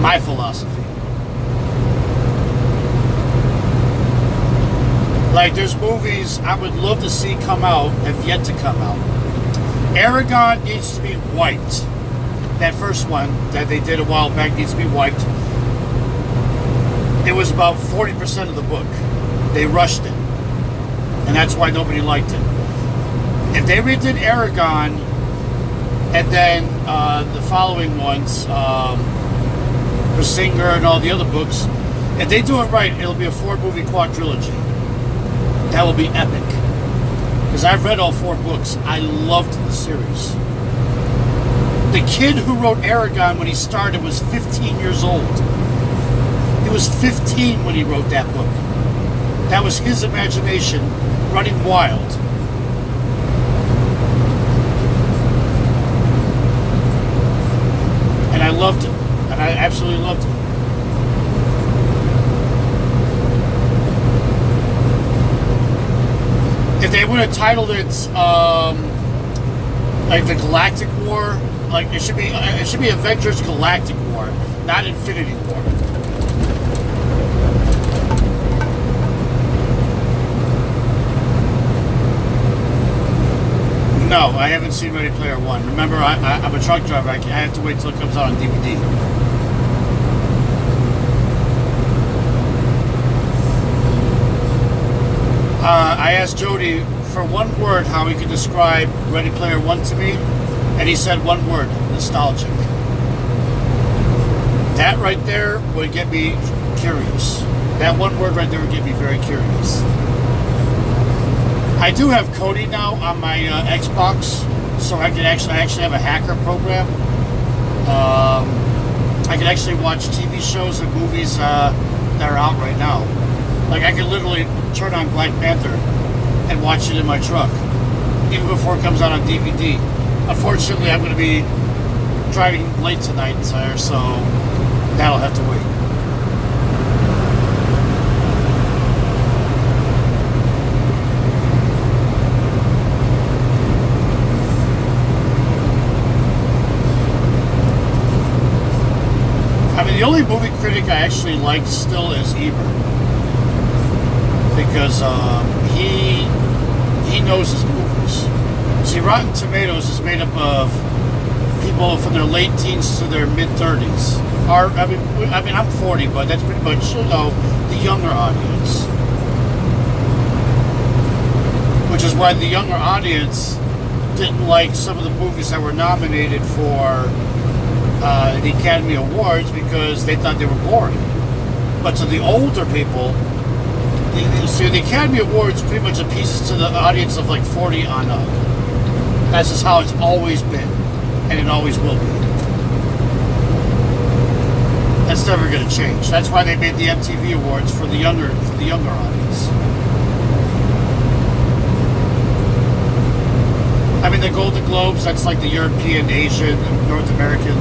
my philosophy. Like, there's movies I would love to see come out, have yet to come out. Aragon needs to be wiped. That first one that they did a while back needs to be wiped. It was about 40% of the book. They rushed it. And that's why nobody liked it. If they redid Aragon, and then the following ones, Basinger and all the other books, If they do it right, it'll be a 4-movie quadrilogy. That will be epic. Because I've read all 4 books. I loved the series. The kid who wrote Aragon when he started was 15 years old. He was 15 when he wrote that book. That was his imagination running wild. And I loved it. And I absolutely loved it. If they would have titled it like the Galactic War, like it should be Avengers Galactic War, not Infinity War. No, I haven't seen Ready Player One. Remember, I'm a truck driver. I have to wait till it comes out on DVD. I asked Jody for one word how he could describe Ready Player One to me, and he said one word: nostalgic. That right there would get me curious. That one word right there would get me very curious. I do have Kodi now on my Xbox, so I actually have a hacker program. I can actually watch TV shows and movies that are out right now. Like I can literally turn on Black Panther and watch it in my truck, even before it comes out on DVD. Unfortunately, I'm going to be driving late tonight, sire, so that'll have to wait. I mean, the only movie critic I actually like still is Ebert, because he knows his movies. See, Rotten Tomatoes is made up of people from their late teens to their mid-30s. I mean, I'm 40, but that's pretty much, you know, the younger audience. Which is why the younger audience didn't like some of the movies that were nominated for the Academy Awards because they thought they were boring. But to the older people, the Academy Awards pretty much appeases to the audience of like 40 on up. That's just how it's always been, and it always will be. That's never going to change. That's why they made the MTV Awards for the younger audience. I mean, the Golden Globes, that's like the European, Asian, North American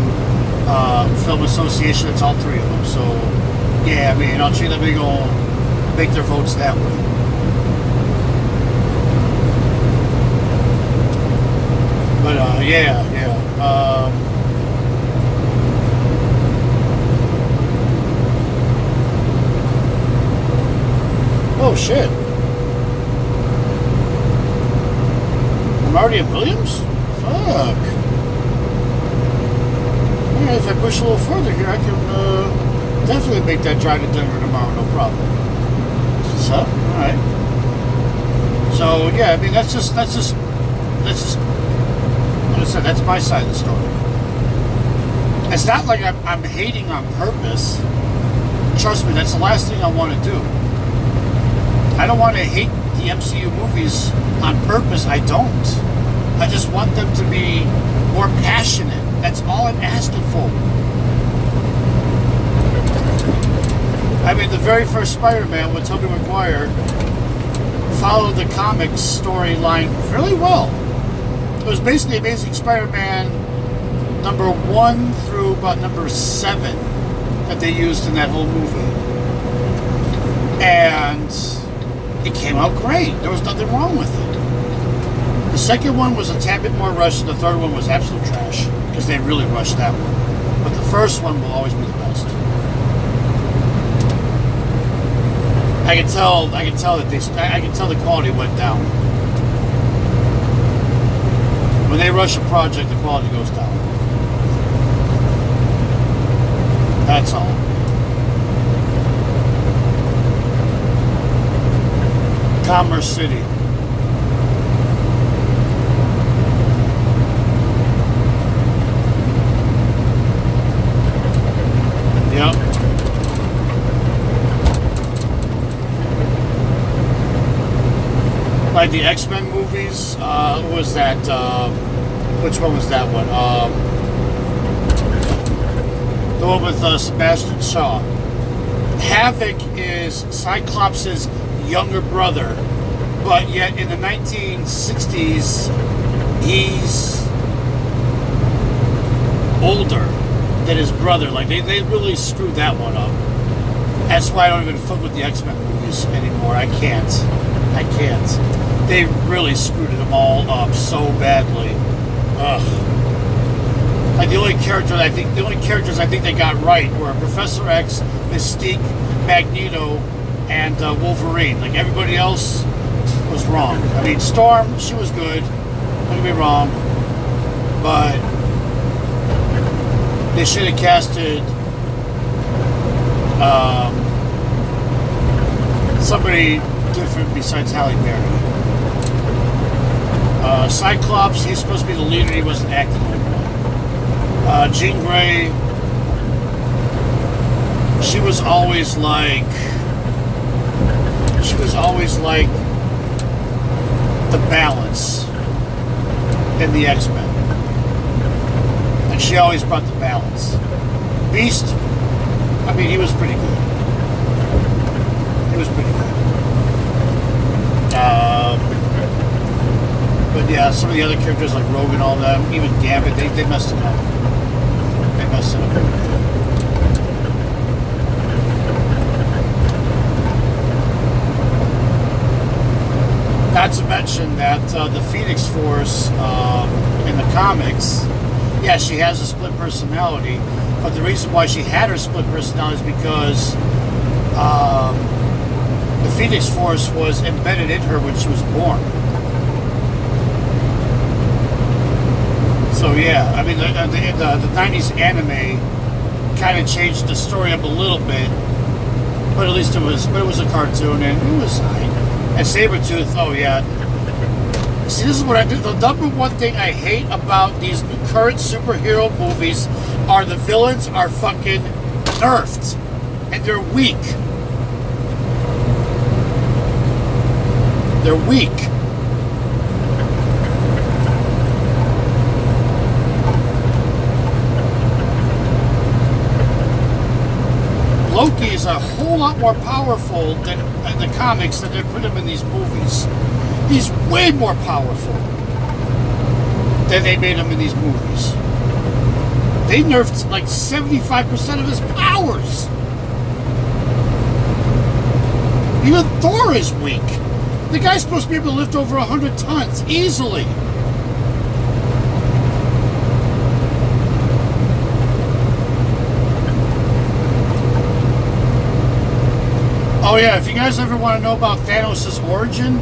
Film Association. It's all 3 of them. So, yeah, I mean, I'll treat them, they go make their votes that way. But, yeah. Oh, shit. I'm already at Williams? Fuck. Alright, if I push a little further here, I can definitely make that drive to Denver tomorrow, no problem. What's up? Alright. So, yeah, I mean, that's just, like I said, that's my side of the story. It's not like I'm hating on purpose. Trust me, that's the last thing I want to do. I don't want to hate the MCU movies on purpose. I don't. I just want them to be more passionate. That's all I'm asking for. I mean, the very first Spider-Man with Tobey Maguire followed the comics storyline really well. It was basically Amazing Spider-Man number 1 through about number 7 that they used in that whole movie. And it came out great. There was nothing wrong with it. The second one was a tad bit more rushed, and the third one was absolute trash because they really rushed that one. But the first one will always be the best. I can tell the quality went down. When they rush a project, the quality goes down. That's all. Commerce City. Yep. Like the X-Men movies. What was that? Which one was that one? The one with Sebastian Shaw. Havoc is Cyclops' younger brother, but yet in the 1960s, he's older than his brother. Like, they really screwed that one up. That's why I don't even fuck with the X-Men movies anymore. I can't. They really screwed them all up so badly. Ugh. Like the only characters I think they got right were Professor X, Mystique, Magneto, and Wolverine. Like everybody else was wrong. I mean, Storm, she was good. Don't get me wrong, but they should have casted somebody different besides Halle Berry. Cyclops, he's supposed to be the leader. He wasn't acting like one. Jean Grey, she was always like the balance in the X-Men. Like she always brought the balance. Beast, I mean, he was pretty good. But yeah, some of the other characters like Rogue and all them, even Gambit, they messed it up. They messed it up. Not to mention that the Phoenix Force in the comics, yeah, she has a split personality, but the reason why she had her split personality is because the Phoenix Force was embedded in her when she was born. So yeah, I mean the 90s anime kind of changed the story up a little bit, but at least it was a cartoon and it was fine. And Sabretooth, oh yeah. See, this is what I do. The number one thing I hate about these current superhero movies are the villains are fucking nerfed and they're weak. They're weak. Loki is a whole lot more powerful than in the comics than they put him in these movies. He's way more powerful than they made him in these movies. They nerfed like 75% of his powers. Even Thor is weak. The guy's supposed to be able to lift over 100 tons easily. Oh yeah, if you guys ever want to know about Thanos' origin,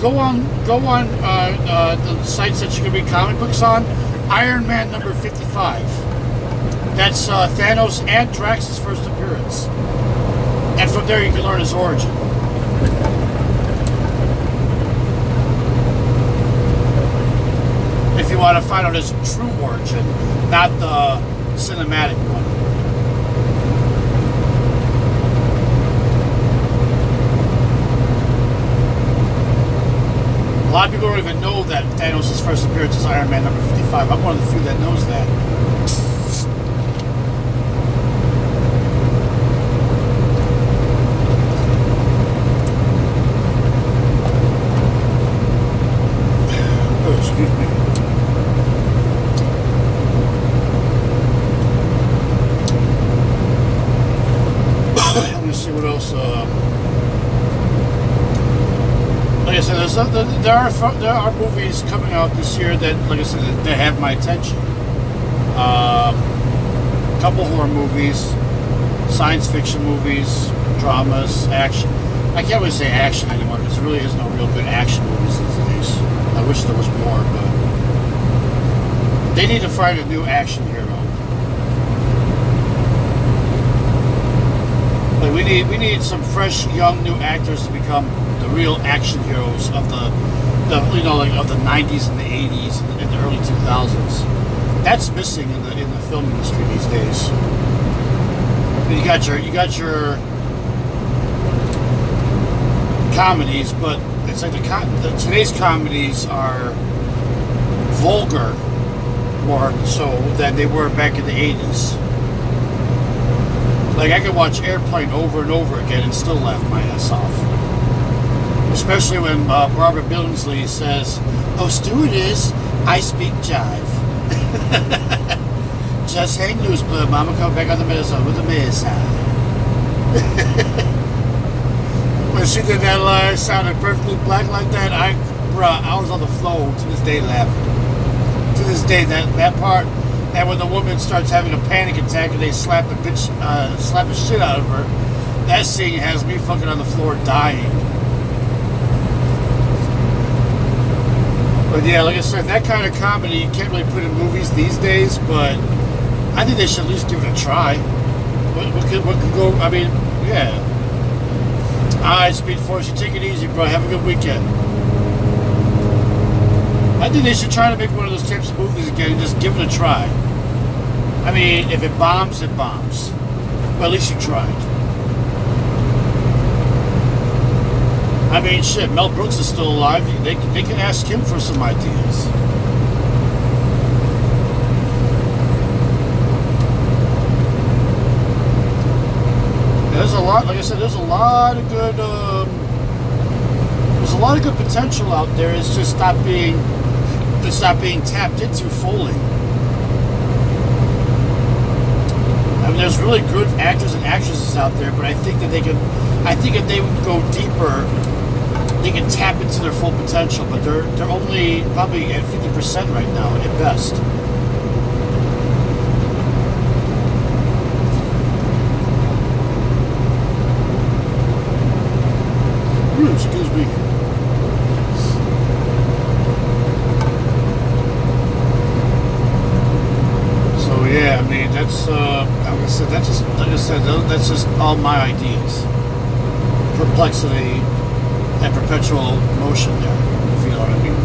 go on the sites that you can read comic books on. Iron Man number 55. That's Thanos and Drax's first appearance. And from there you can learn his origin. If you want to find out his true origin, not the cinematic one. A lot of people don't even know that Thanos' first appearance is Iron Man number 55. I'm one of the few that knows that. Oh, excuse me. Let me see what else. Like I said, there are movies coming out this year that, like I said, that have my attention. A couple horror movies, science fiction movies, dramas, action. I can't really say action anymore because there really is no real good action movies these days. I wish there was more, but they need to find a new action hero. Like we need some fresh, young, new actors to become the real action heroes of the you know, like of the 90s and the 80s and the early 2000s. That's missing in the film industry these days. You got your comedies, but it's like today's comedies are vulgar more so than they were back in the 80s. Like, I could watch Airplane over and over again and still laugh my ass off. Especially when Barbara Billingsley says, "Oh, stewardess, I speak jive." Just hang loose, but Mama come back on the Minnesota with the Minnesota. When she did that line, sounded perfectly black like that, I was on the floor to this day laughing. To this day, that part, and when the woman starts having a panic attack and they slap the shit out of her, that scene has me fucking on the floor dying. But yeah, like I said, that kind of comedy you can't really put in movies these days, but I think they should at least give it a try. What could go, I mean, yeah. Alright, Speed Force, you take it easy, bro. Have a good weekend. I think they should try to make one of those types of movies again and just give it a try. I mean, if it bombs, it bombs. But at least you tried. I mean, shit, Mel Brooks is still alive. They can ask him for some ideas. There's a lot, like I said, there's a lot of good potential out there. It's just not being tapped into fully. I mean, there's really good actors and actresses out there, but I think if they would go deeper, they can tap into their full potential. But they're only probably at 50% right now at best. Excuse me. So yeah, I mean that's that's just all my ideas. Perplexity and perpetual motion there, if you know what I mean.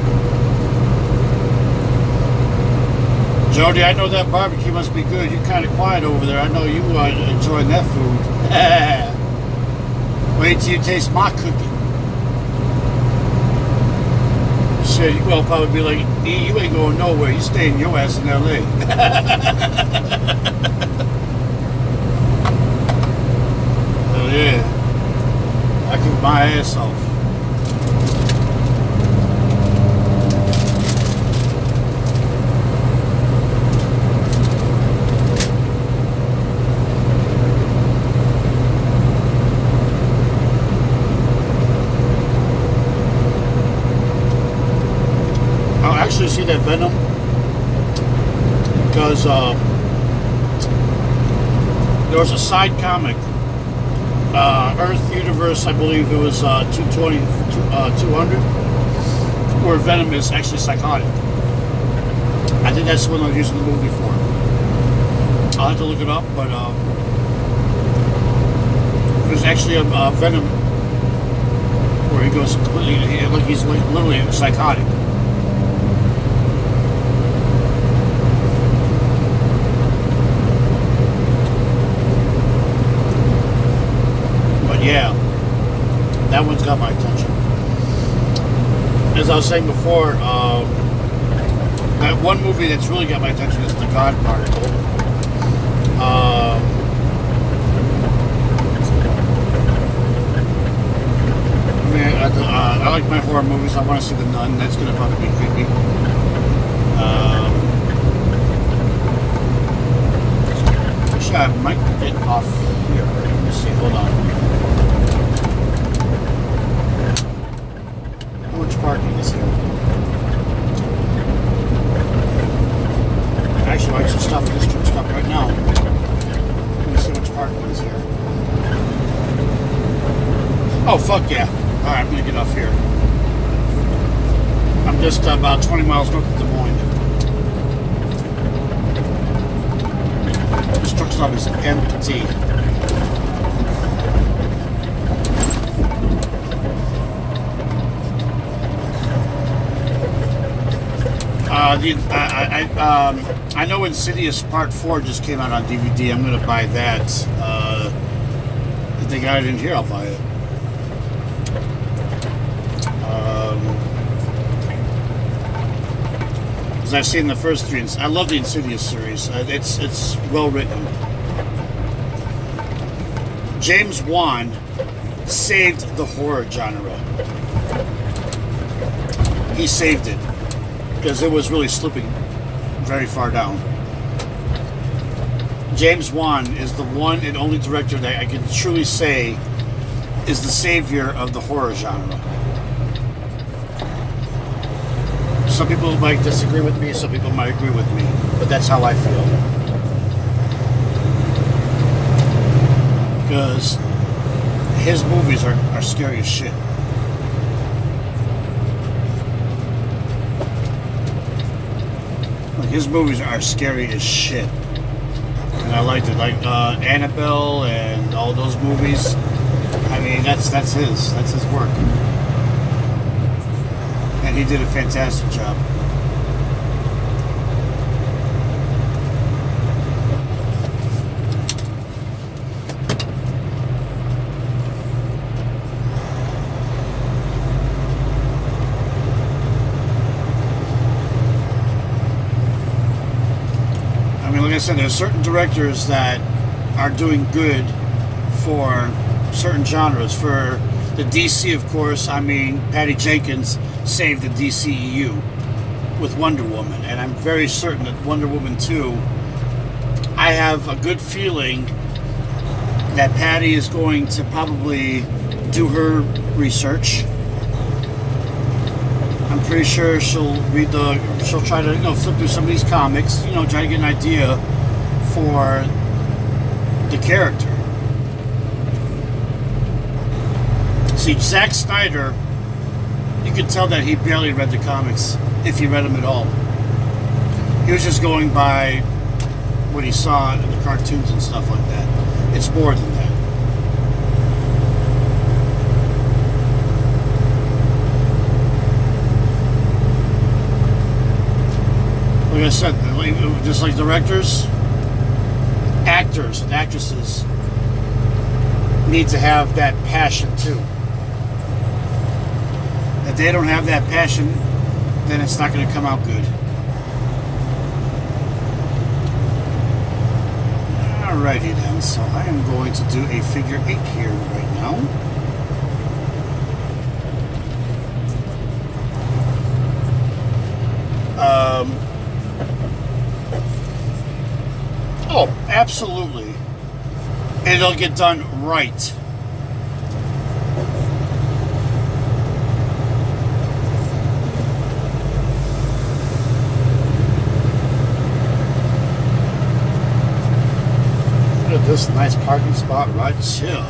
Jody, I know that barbecue must be good. You're kind of quiet over there. I know you are enjoying that food. Wait till you taste my cooking. Shit, you will probably be like, "E, you ain't going nowhere. You staying your ass in L.A." Oh yeah, I cook my ass off. Actually see that Venom because there was a side comic, Earth Universe, I believe it was 200, where Venom is actually psychotic. I think that's what they're using the movie for. I'll have to look it up, but there's actually a Venom where he goes completely, he's literally psychotic. Yeah, that one's got my attention. As I was saying before, that one movie that's really got my attention is The God Particle. I like my horror movies. I want to see The Nun. That's going to probably be creepy. Actually, I might get off here. Let me see. Hold on. Parking is here. Actually, I should stop at this truck stop right now. Let me see which parking is here. Oh, fuck yeah. Alright, I'm gonna get off here. I'm just about 20 miles north of Des Moines. This truck stop is empty. I know Insidious Part 4 just came out on DVD. I'm going to buy that. If they got it in here, I'll buy it. because I've seen the first three. I love the Insidious series. It's well written. James Wan saved the horror genre. He saved it because it was really slipping very far down. James Wan is the one and only director that I can truly say is the savior of the horror genre. Some people might disagree with me, some people might agree with me, but that's how I feel. Because his movies are scary as shit. Like, his movies are scary as shit. And I liked it, like Annabelle and all those movies. I mean, that's his work, and he did a fantastic job. I mean, like I said, there's certain directors that are doing good for certain genres. For the DC, of course, I mean, Patty Jenkins saved the DCEU with Wonder Woman, and I'm very certain that Wonder Woman 2, I have a good feeling that Patty is going to probably do her research. I'm pretty sure she'll try to, flip through some of these comics, try to get an idea for the character. See, Zack Snyder, you could tell that he barely read the comics, if he read them at all. He was just going by what he saw in the cartoons and stuff like that. It's more than that. Like I said, just like directors, actors and actresses need to have that passion too. If they don't have that passion, then it's not going to come out good. Alrighty then, so I am going to do a figure 8 here right now. Oh, absolutely. And it'll get done right. This nice parking spot right chill.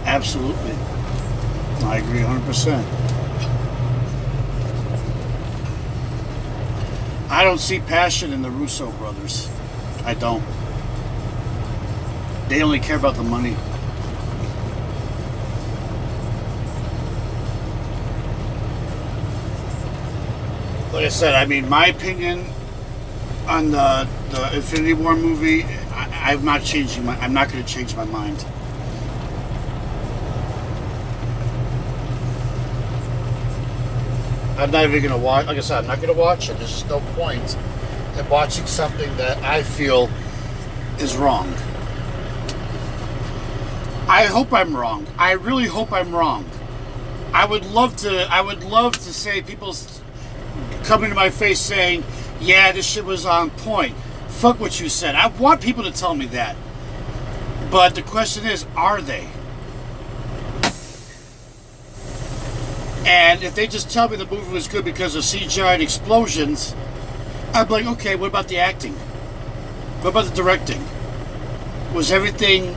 Absolutely. I agree 100%. I don't see passion in the Russo brothers. I don't. They only care about the money. Like I said, I mean, my opinion on the Infinity War movie, I'm not changing I'm not going to change my mind. I'm not even going to watch. Like I said, I'm not going to watch it. There's just no point in watching something that I feel is wrong. I hope I'm wrong. I really hope I'm wrong. I would love to say people coming to my face saying, yeah, this shit was on point. Fuck what you said. I want people to tell me that. But the question is, are they? And if they just tell me the movie was good because of CGI and explosions, I'm like, okay, what about the acting? What about the directing? Was everything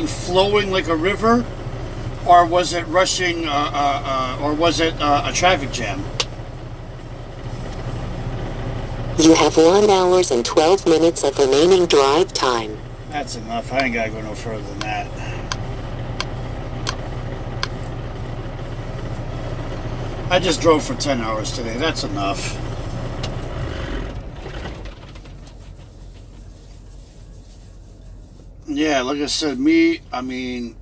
flowing like a river, or was it rushing, or was it a traffic jam? You have 1 hour and 12 minutes of remaining drive time. That's enough. I ain't gotta go no further than that. I just drove for 10 hours today. That's enough. Yeah, like I said, I mean,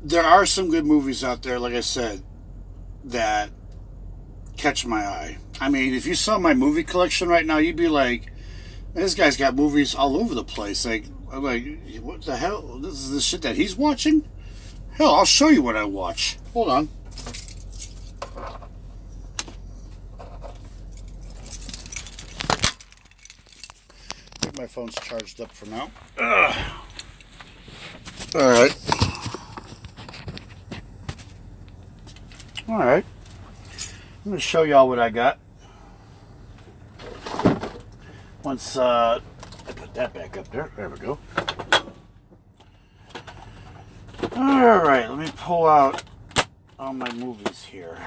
there are some good movies out there, like I said, that catch my eye. I mean, if you saw my movie collection right now, you'd be like, this guy's got movies all over the place. Like, I'm like, what the hell? This is the shit that he's watching? Hell, I'll show you what I watch. Hold on. I think my phone's charged up for now. Alright. Alright. I'm going to show y'all what I got. Once I put that back up there. There we go. Alright, let me pull out all my movies here.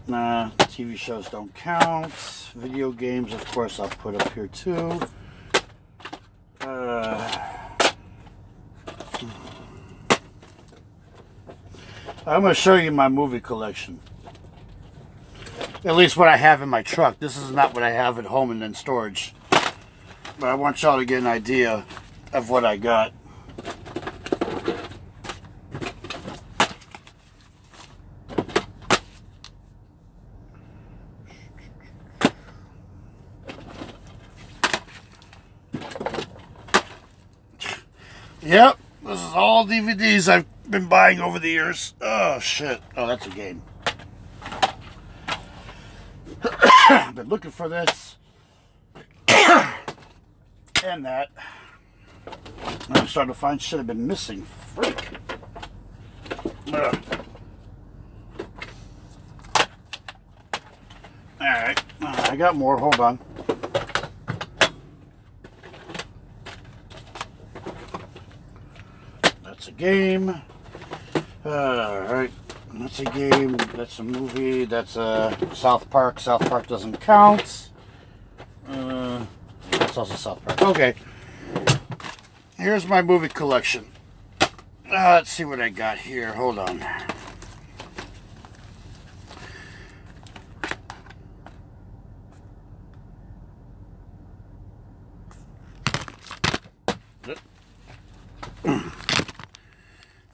TV shows don't count. Video games, of course, I'll put up here too. I'm going to show you my movie collection. At least what I have in my truck. This is not what I have at home and in storage. But I want y'all to get an idea of what I got. Yep, this is all DVDs I've been buying over the years. Oh, shit. Oh, that's a game. I've been looking for this. And that. I'm starting to find shit I've been missing. Freak. Alright. I got more. Hold on. That's a game. Alright. That's a game. That's a movie. That's a South Park. South Park doesn't count. It's also South Park. Okay. Here's my movie collection. Let's see what I got here. Hold on.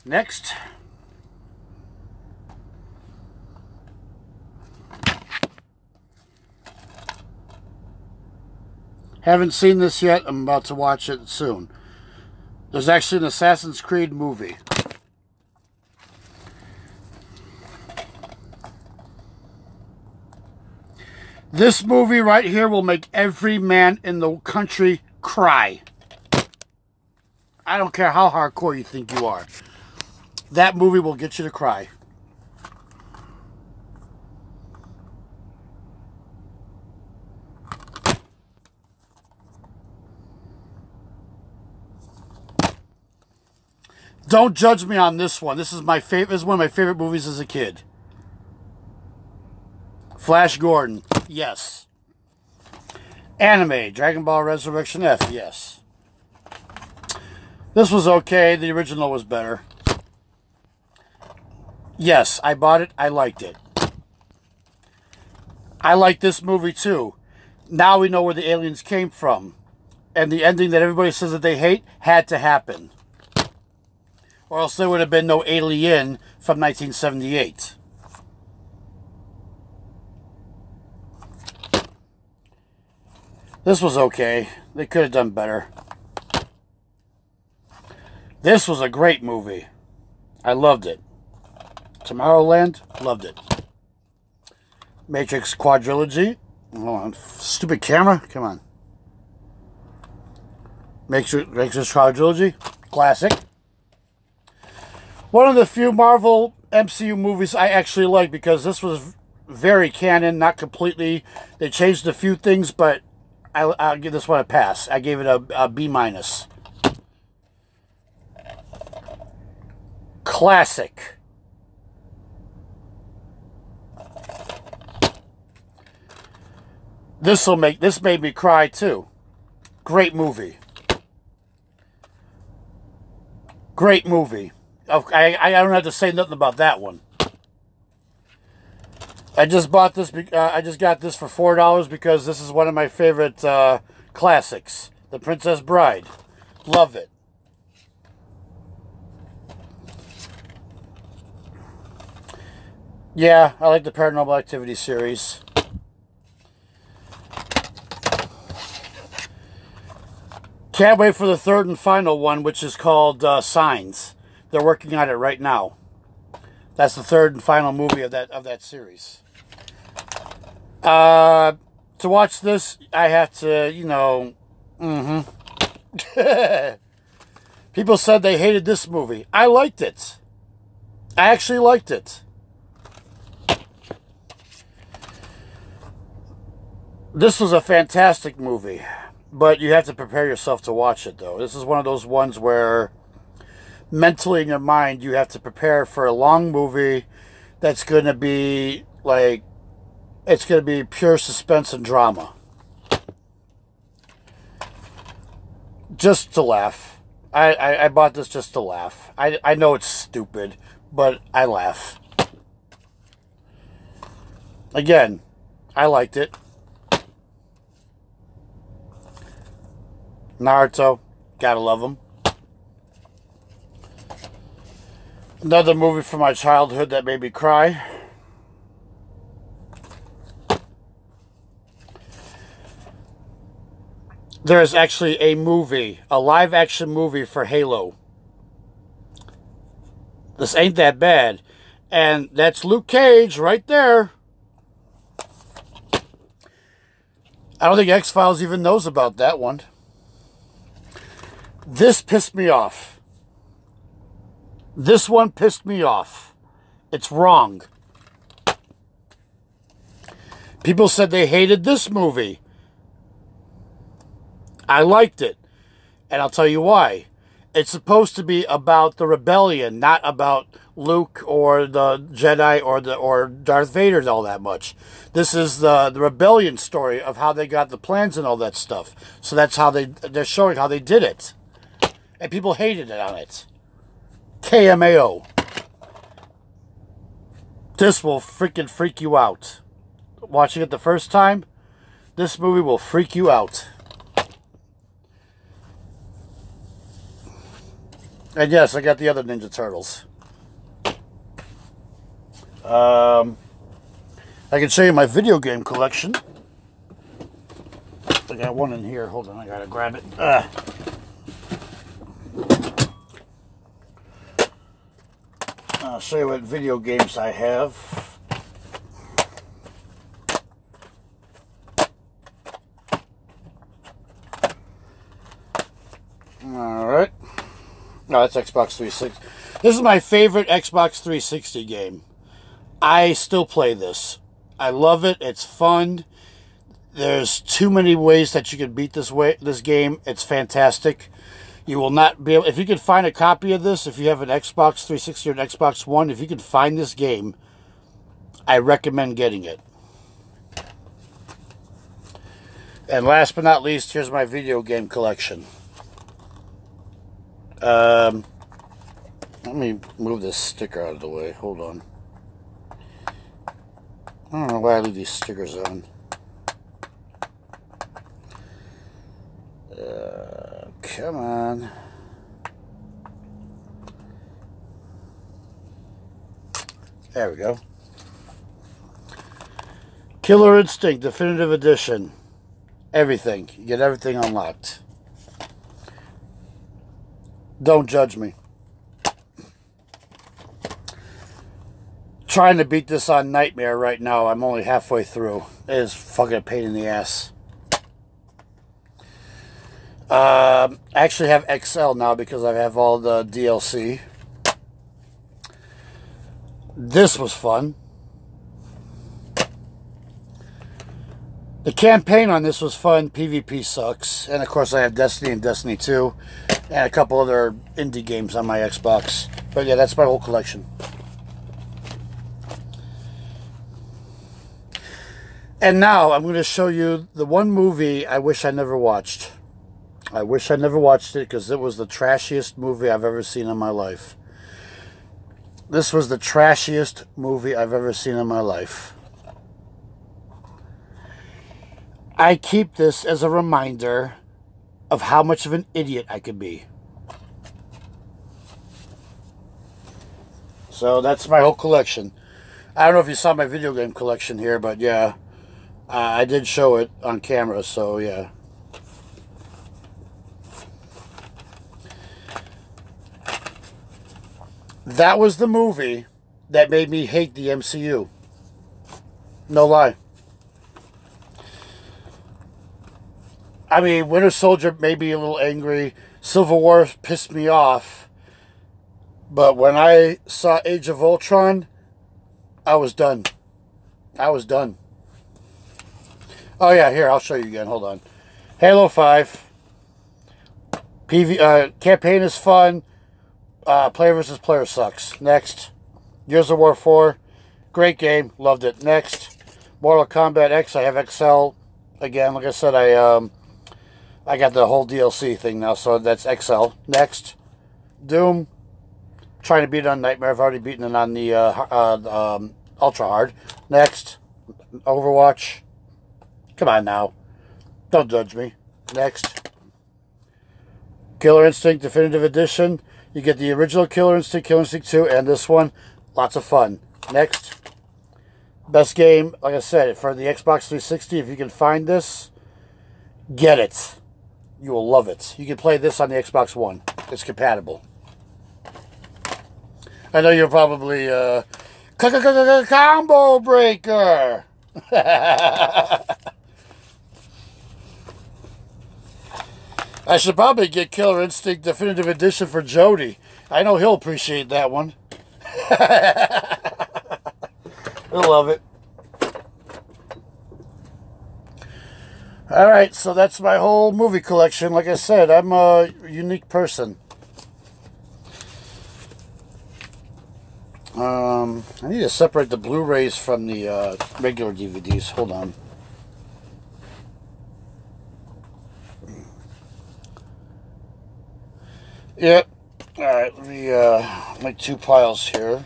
Next. Haven't seen this yet. I'm about to watch it soon. There's actually an Assassin's Creed movie. This movie right here will make every man in the country cry. I don't care how hardcore you think you are. That movie will get you to cry. Don't judge me on this one. This is my favorite. This is one of my favorite movies as a kid. Flash Gordon, yes. Anime, Dragon Ball Resurrection F, yes. This was okay. The original was better. Yes, I bought it. I liked it. I like this movie too. Now we know where the aliens came from. And the ending that everybody says that they hate had to happen. Or else there would have been no Alien from 1978. This was okay. They could have done better. This was a great movie. I loved it. Tomorrowland, loved it. Matrix Quadrilogy. Hold on. Stupid camera. Come on. Matrix Quadrilogy. Classic. One of the few Marvel MCU movies I actually like because this was very canon, not completely. They changed a few things, but I'll give this one a pass. I gave it a B-. Classic. This made me cry too. Great movie. Great movie. I don't have to say nothing about that one. I just bought this. I just got this for $4 because this is one of my favorite classics. The Princess Bride. Love it. Yeah, I like the Paranormal Activity series. Can't wait for the third and final one, which is called Signs. They're working on it right now. That's the third and final movie of that series. To watch this, I have to, you know, People said they hated this movie. I liked it. I actually liked it. This was a fantastic movie, but you have to prepare yourself to watch it, though. This is one of those ones where mentally in your mind you have to prepare for a long movie that's going to be like, it's going to be pure suspense and drama. Just to laugh. I bought this just to laugh. I know it's stupid, but I laugh. Again, I liked it. Naruto, gotta love him. Another movie from my childhood that made me cry. There is actually a movie, a live action movie for Halo. This ain't that bad. And that's Luke Cage right there. I don't think X-Files even knows about that one. This pissed me off. This one pissed me off. It's wrong. People said they hated this movie. I liked it. And I'll tell you why. It's supposed to be about the rebellion, not about Luke or the Jedi or Darth Vader all that much. This is the rebellion story of how they got the plans and all that stuff. So that's how they're showing how they did it. And people hated it on it. KMAO. This will freaking freak you out. Watching it the first time, this movie will freak you out. And yes, I got the other Ninja Turtles. I can show you my video game collection. I got one in here. Hold on, I gotta grab it. I'll show you what video games I have. Alright. No, that's Xbox 360. This is my favorite Xbox 360 game. I still play this. I love it. It's fun. There's too many ways that you can beat this game. It's fantastic. You will not be able... If you can find a copy of this, if you have an Xbox 360 or an Xbox One, if you can find this game, I recommend getting it. And last but not least, here's my video game collection. Let me move this sticker out of the way. Hold on. I don't know why I leave these stickers on. Come on. There we go. Killer Instinct Definitive Edition. Everything. You get everything unlocked. Don't judge me. Trying to beat this on Nightmare right now. I'm only halfway through. It is fucking a pain in the ass. I actually have XL now because I have all the DLC. This was fun. The campaign on this was fun. PvP sucks. And of course I have Destiny and Destiny 2. And a couple other indie games on my Xbox. But yeah, that's my whole collection. And now I'm going to show you the one movie I wish I never watched. I wish I never watched it because it was the trashiest movie I've ever seen in my life. This was the trashiest movie I've ever seen in my life. I keep this as a reminder of how much of an idiot I could be. So that's my whole collection. I don't know if you saw my video game collection here, but yeah, I did show it on camera, so yeah. That was the movie that made me hate the MCU. No lie. I mean, Winter Soldier made me a little angry. Civil War pissed me off. But when I saw Age of Ultron, I was done. I was done. Oh yeah, here, I'll show you again. Hold on. Halo 5. Campaign is fun. Player versus player sucks. Next. Gears of War 4. Great game. Loved it. Next. Mortal Kombat X. I have XL. Again, like I said, I got the whole DLC thing now, so that's XL. Next. Doom. Trying to beat it on Nightmare. I've already beaten it on the Ultra Hard. Next. Overwatch. Come on now. Don't judge me. Next. Killer Instinct Definitive Edition. You get the original Killer Instinct 2, and this one. Lots of fun. Next. Best game, like I said, for the Xbox 360. If you can find this, get it. You will love it. You can play this on the Xbox One. It's compatible. I know you're probably, combo breaker. I should probably get Killer Instinct Definitive Edition for Jody. I know he'll appreciate that one. He'll love it. Alright, so that's my whole movie collection. Like I said, I'm a unique person. I need to separate the Blu-rays from the regular DVDs. Hold on. Yep. Alright, let me make two piles here.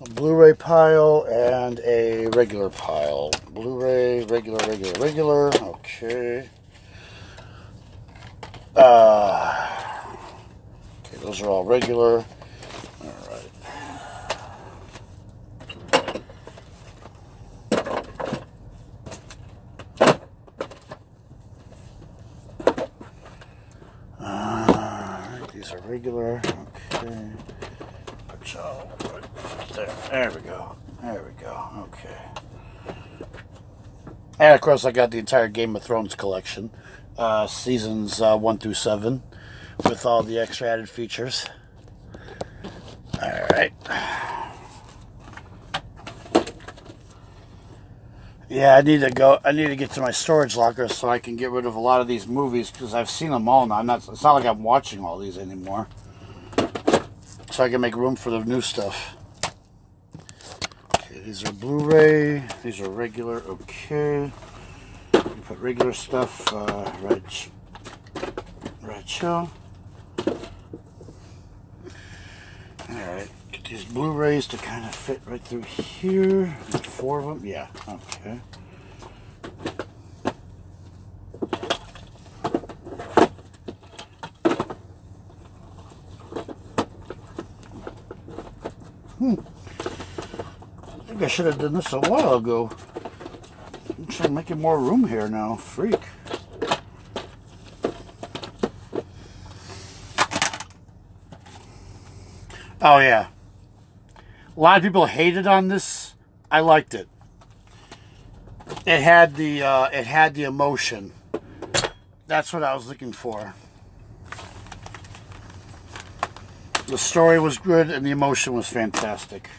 A Blu-ray pile and a regular pile. Blu-ray, regular. Okay. Okay, those are all regular. Alright. These are regular. Okay. There we go. Okay. And of course, I got the entire Game of Thrones collection, seasons 1 through 7, with all the extra added features. All right. Yeah, I need to get to my storage locker so I can get rid of a lot of these movies because I've seen them all now. It's not like I'm watching all these anymore. So I can make room for the new stuff. Okay, these are Blu-ray. These are regular. Okay. Put regular stuff right chill. Alright. Get these Blu-rays to kind of fit right through here. 4 of them. Yeah. Okay. I think I should have done this a while ago. I'm trying to make more room here now. Freak. Oh yeah. A lot of people hated on this. I liked it. It had the emotion. That's what I was looking for. The story was good and the emotion was fantastic.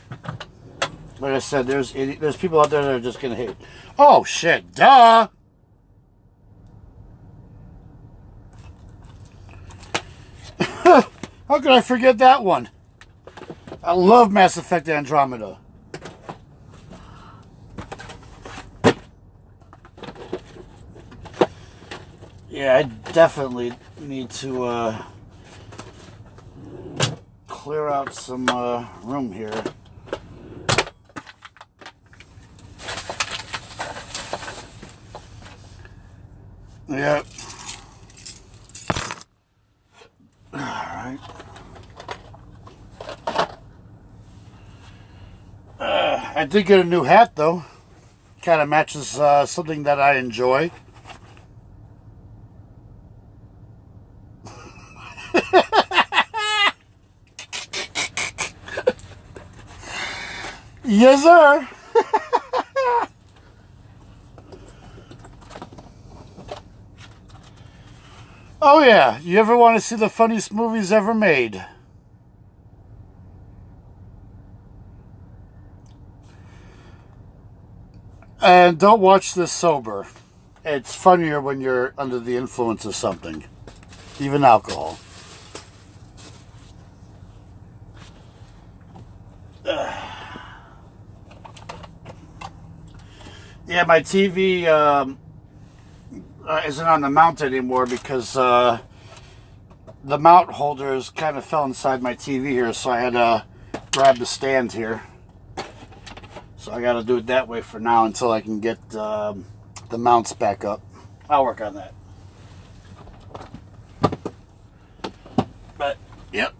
Like I said, there's people out there that are just gonna hate. Oh shit! Duh. How could I forget that one? I love Mass Effect Yeah, I definitely need to clear out some room here. Yep. Alright. I did get a new hat though. Kind of matches something that I enjoy. Yes, sir. Oh yeah, you ever want to see the funniest movies ever made? And don't watch this sober. It's funnier when you're under the influence of something, even alcohol. Yeah, my TV isn't on the mount anymore because the mount holders kind of fell inside my TV here, so I had to grab the stand here. So I got to do it that way for now until I can get the mounts back up. I'll work on that. But, yep.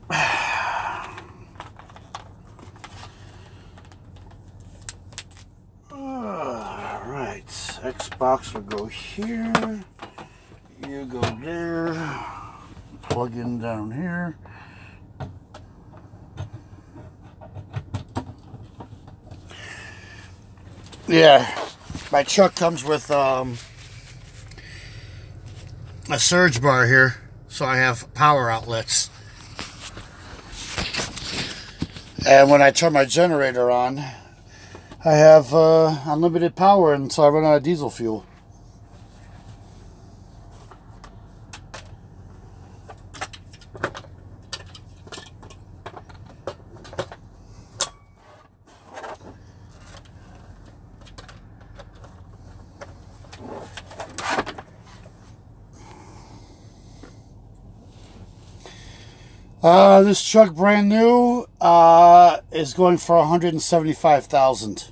Alright, Xbox will go here. You go there. Plug in down here. Yeah, my truck comes with a surge bar here, so I have power outlets. And when I turn my generator on, I have unlimited power until I run out of diesel fuel. This truck, brand new, is going for $175,000.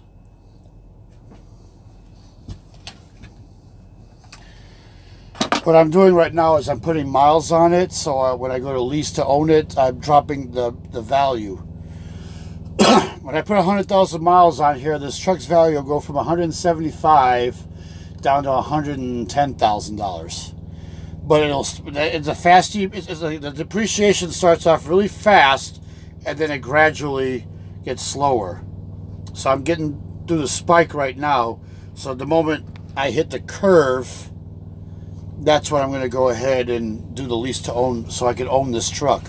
What I'm doing right now is I'm putting miles on it, so when I go to lease to own it, I'm dropping the value. When I put 100,000 miles on here, this truck's value will go from $175,000 down to $110,000. But it's a fast, the depreciation starts off really fast, and then it gradually gets slower. So I'm getting through the spike right now. So the moment I hit the curve, that's when I'm going to go ahead and do the lease to own, so I can own this truck.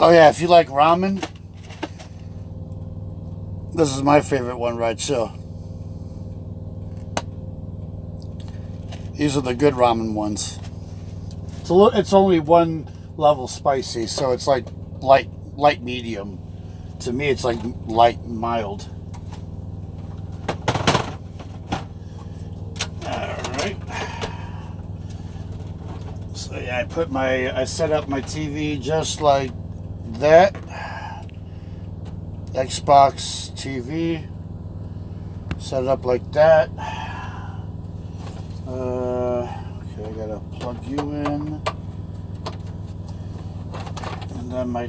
Oh yeah, if you like ramen, this is my favorite one right here. These are the good ramen ones. It's only one level spicy, so it's like light medium. To me, it's like light mild. Alright. So yeah, I set up my TV just like that. Xbox TV. Set it up like that. Okay, I gotta plug you in. And then my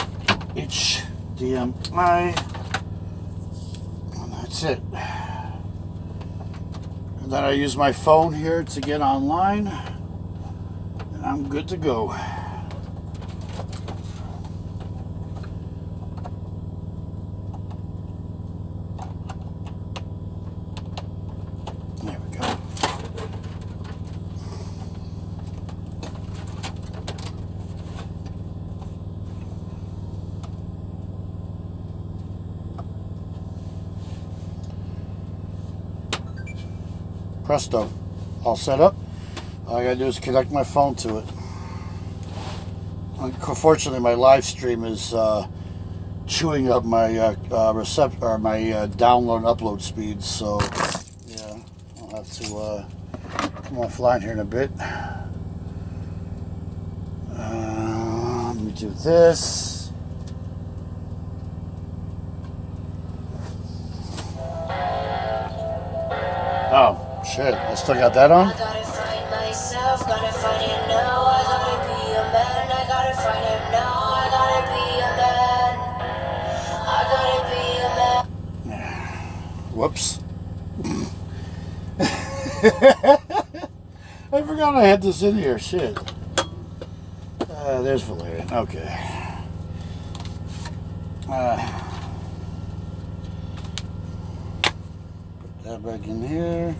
HDMI. And that's it. And then I use my phone here to get online. And I'm good to go. There we go. Presto. All set up. All I gotta do is connect my phone to it. Unfortunately, my live stream is chewing up my my download and upload speeds. So yeah, I'll have to come offline here in a bit. Let me do this. Oh shit! I still got that on. I gotta find myself, gotta find it now. I gotta be a man, I gotta find it now. I gotta be a man, I gotta be a man. Whoops. I forgot I had this in here. Shit. There's Valerian. Okay. Put that back in here.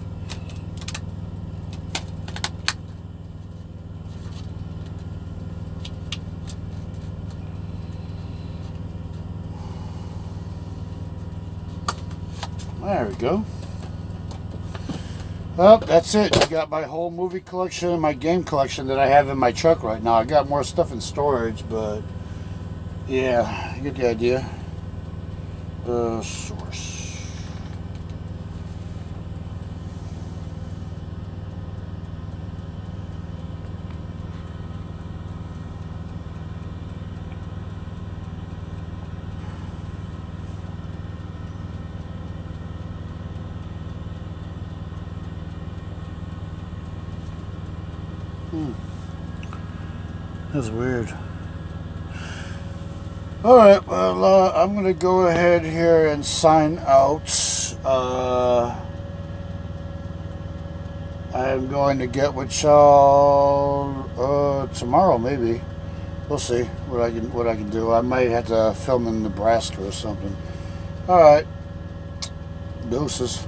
There we go. Well, that's it. I got my whole movie collection and my game collection that I have in my truck right now. I got more stuff in storage, but yeah, you get the idea. Source. That's weird. Alright, well, I'm going to go ahead here and sign out. I'm going to get with y'all tomorrow, maybe. We'll see what I can do. I might have to film in Nebraska or something. Alright. Deuces.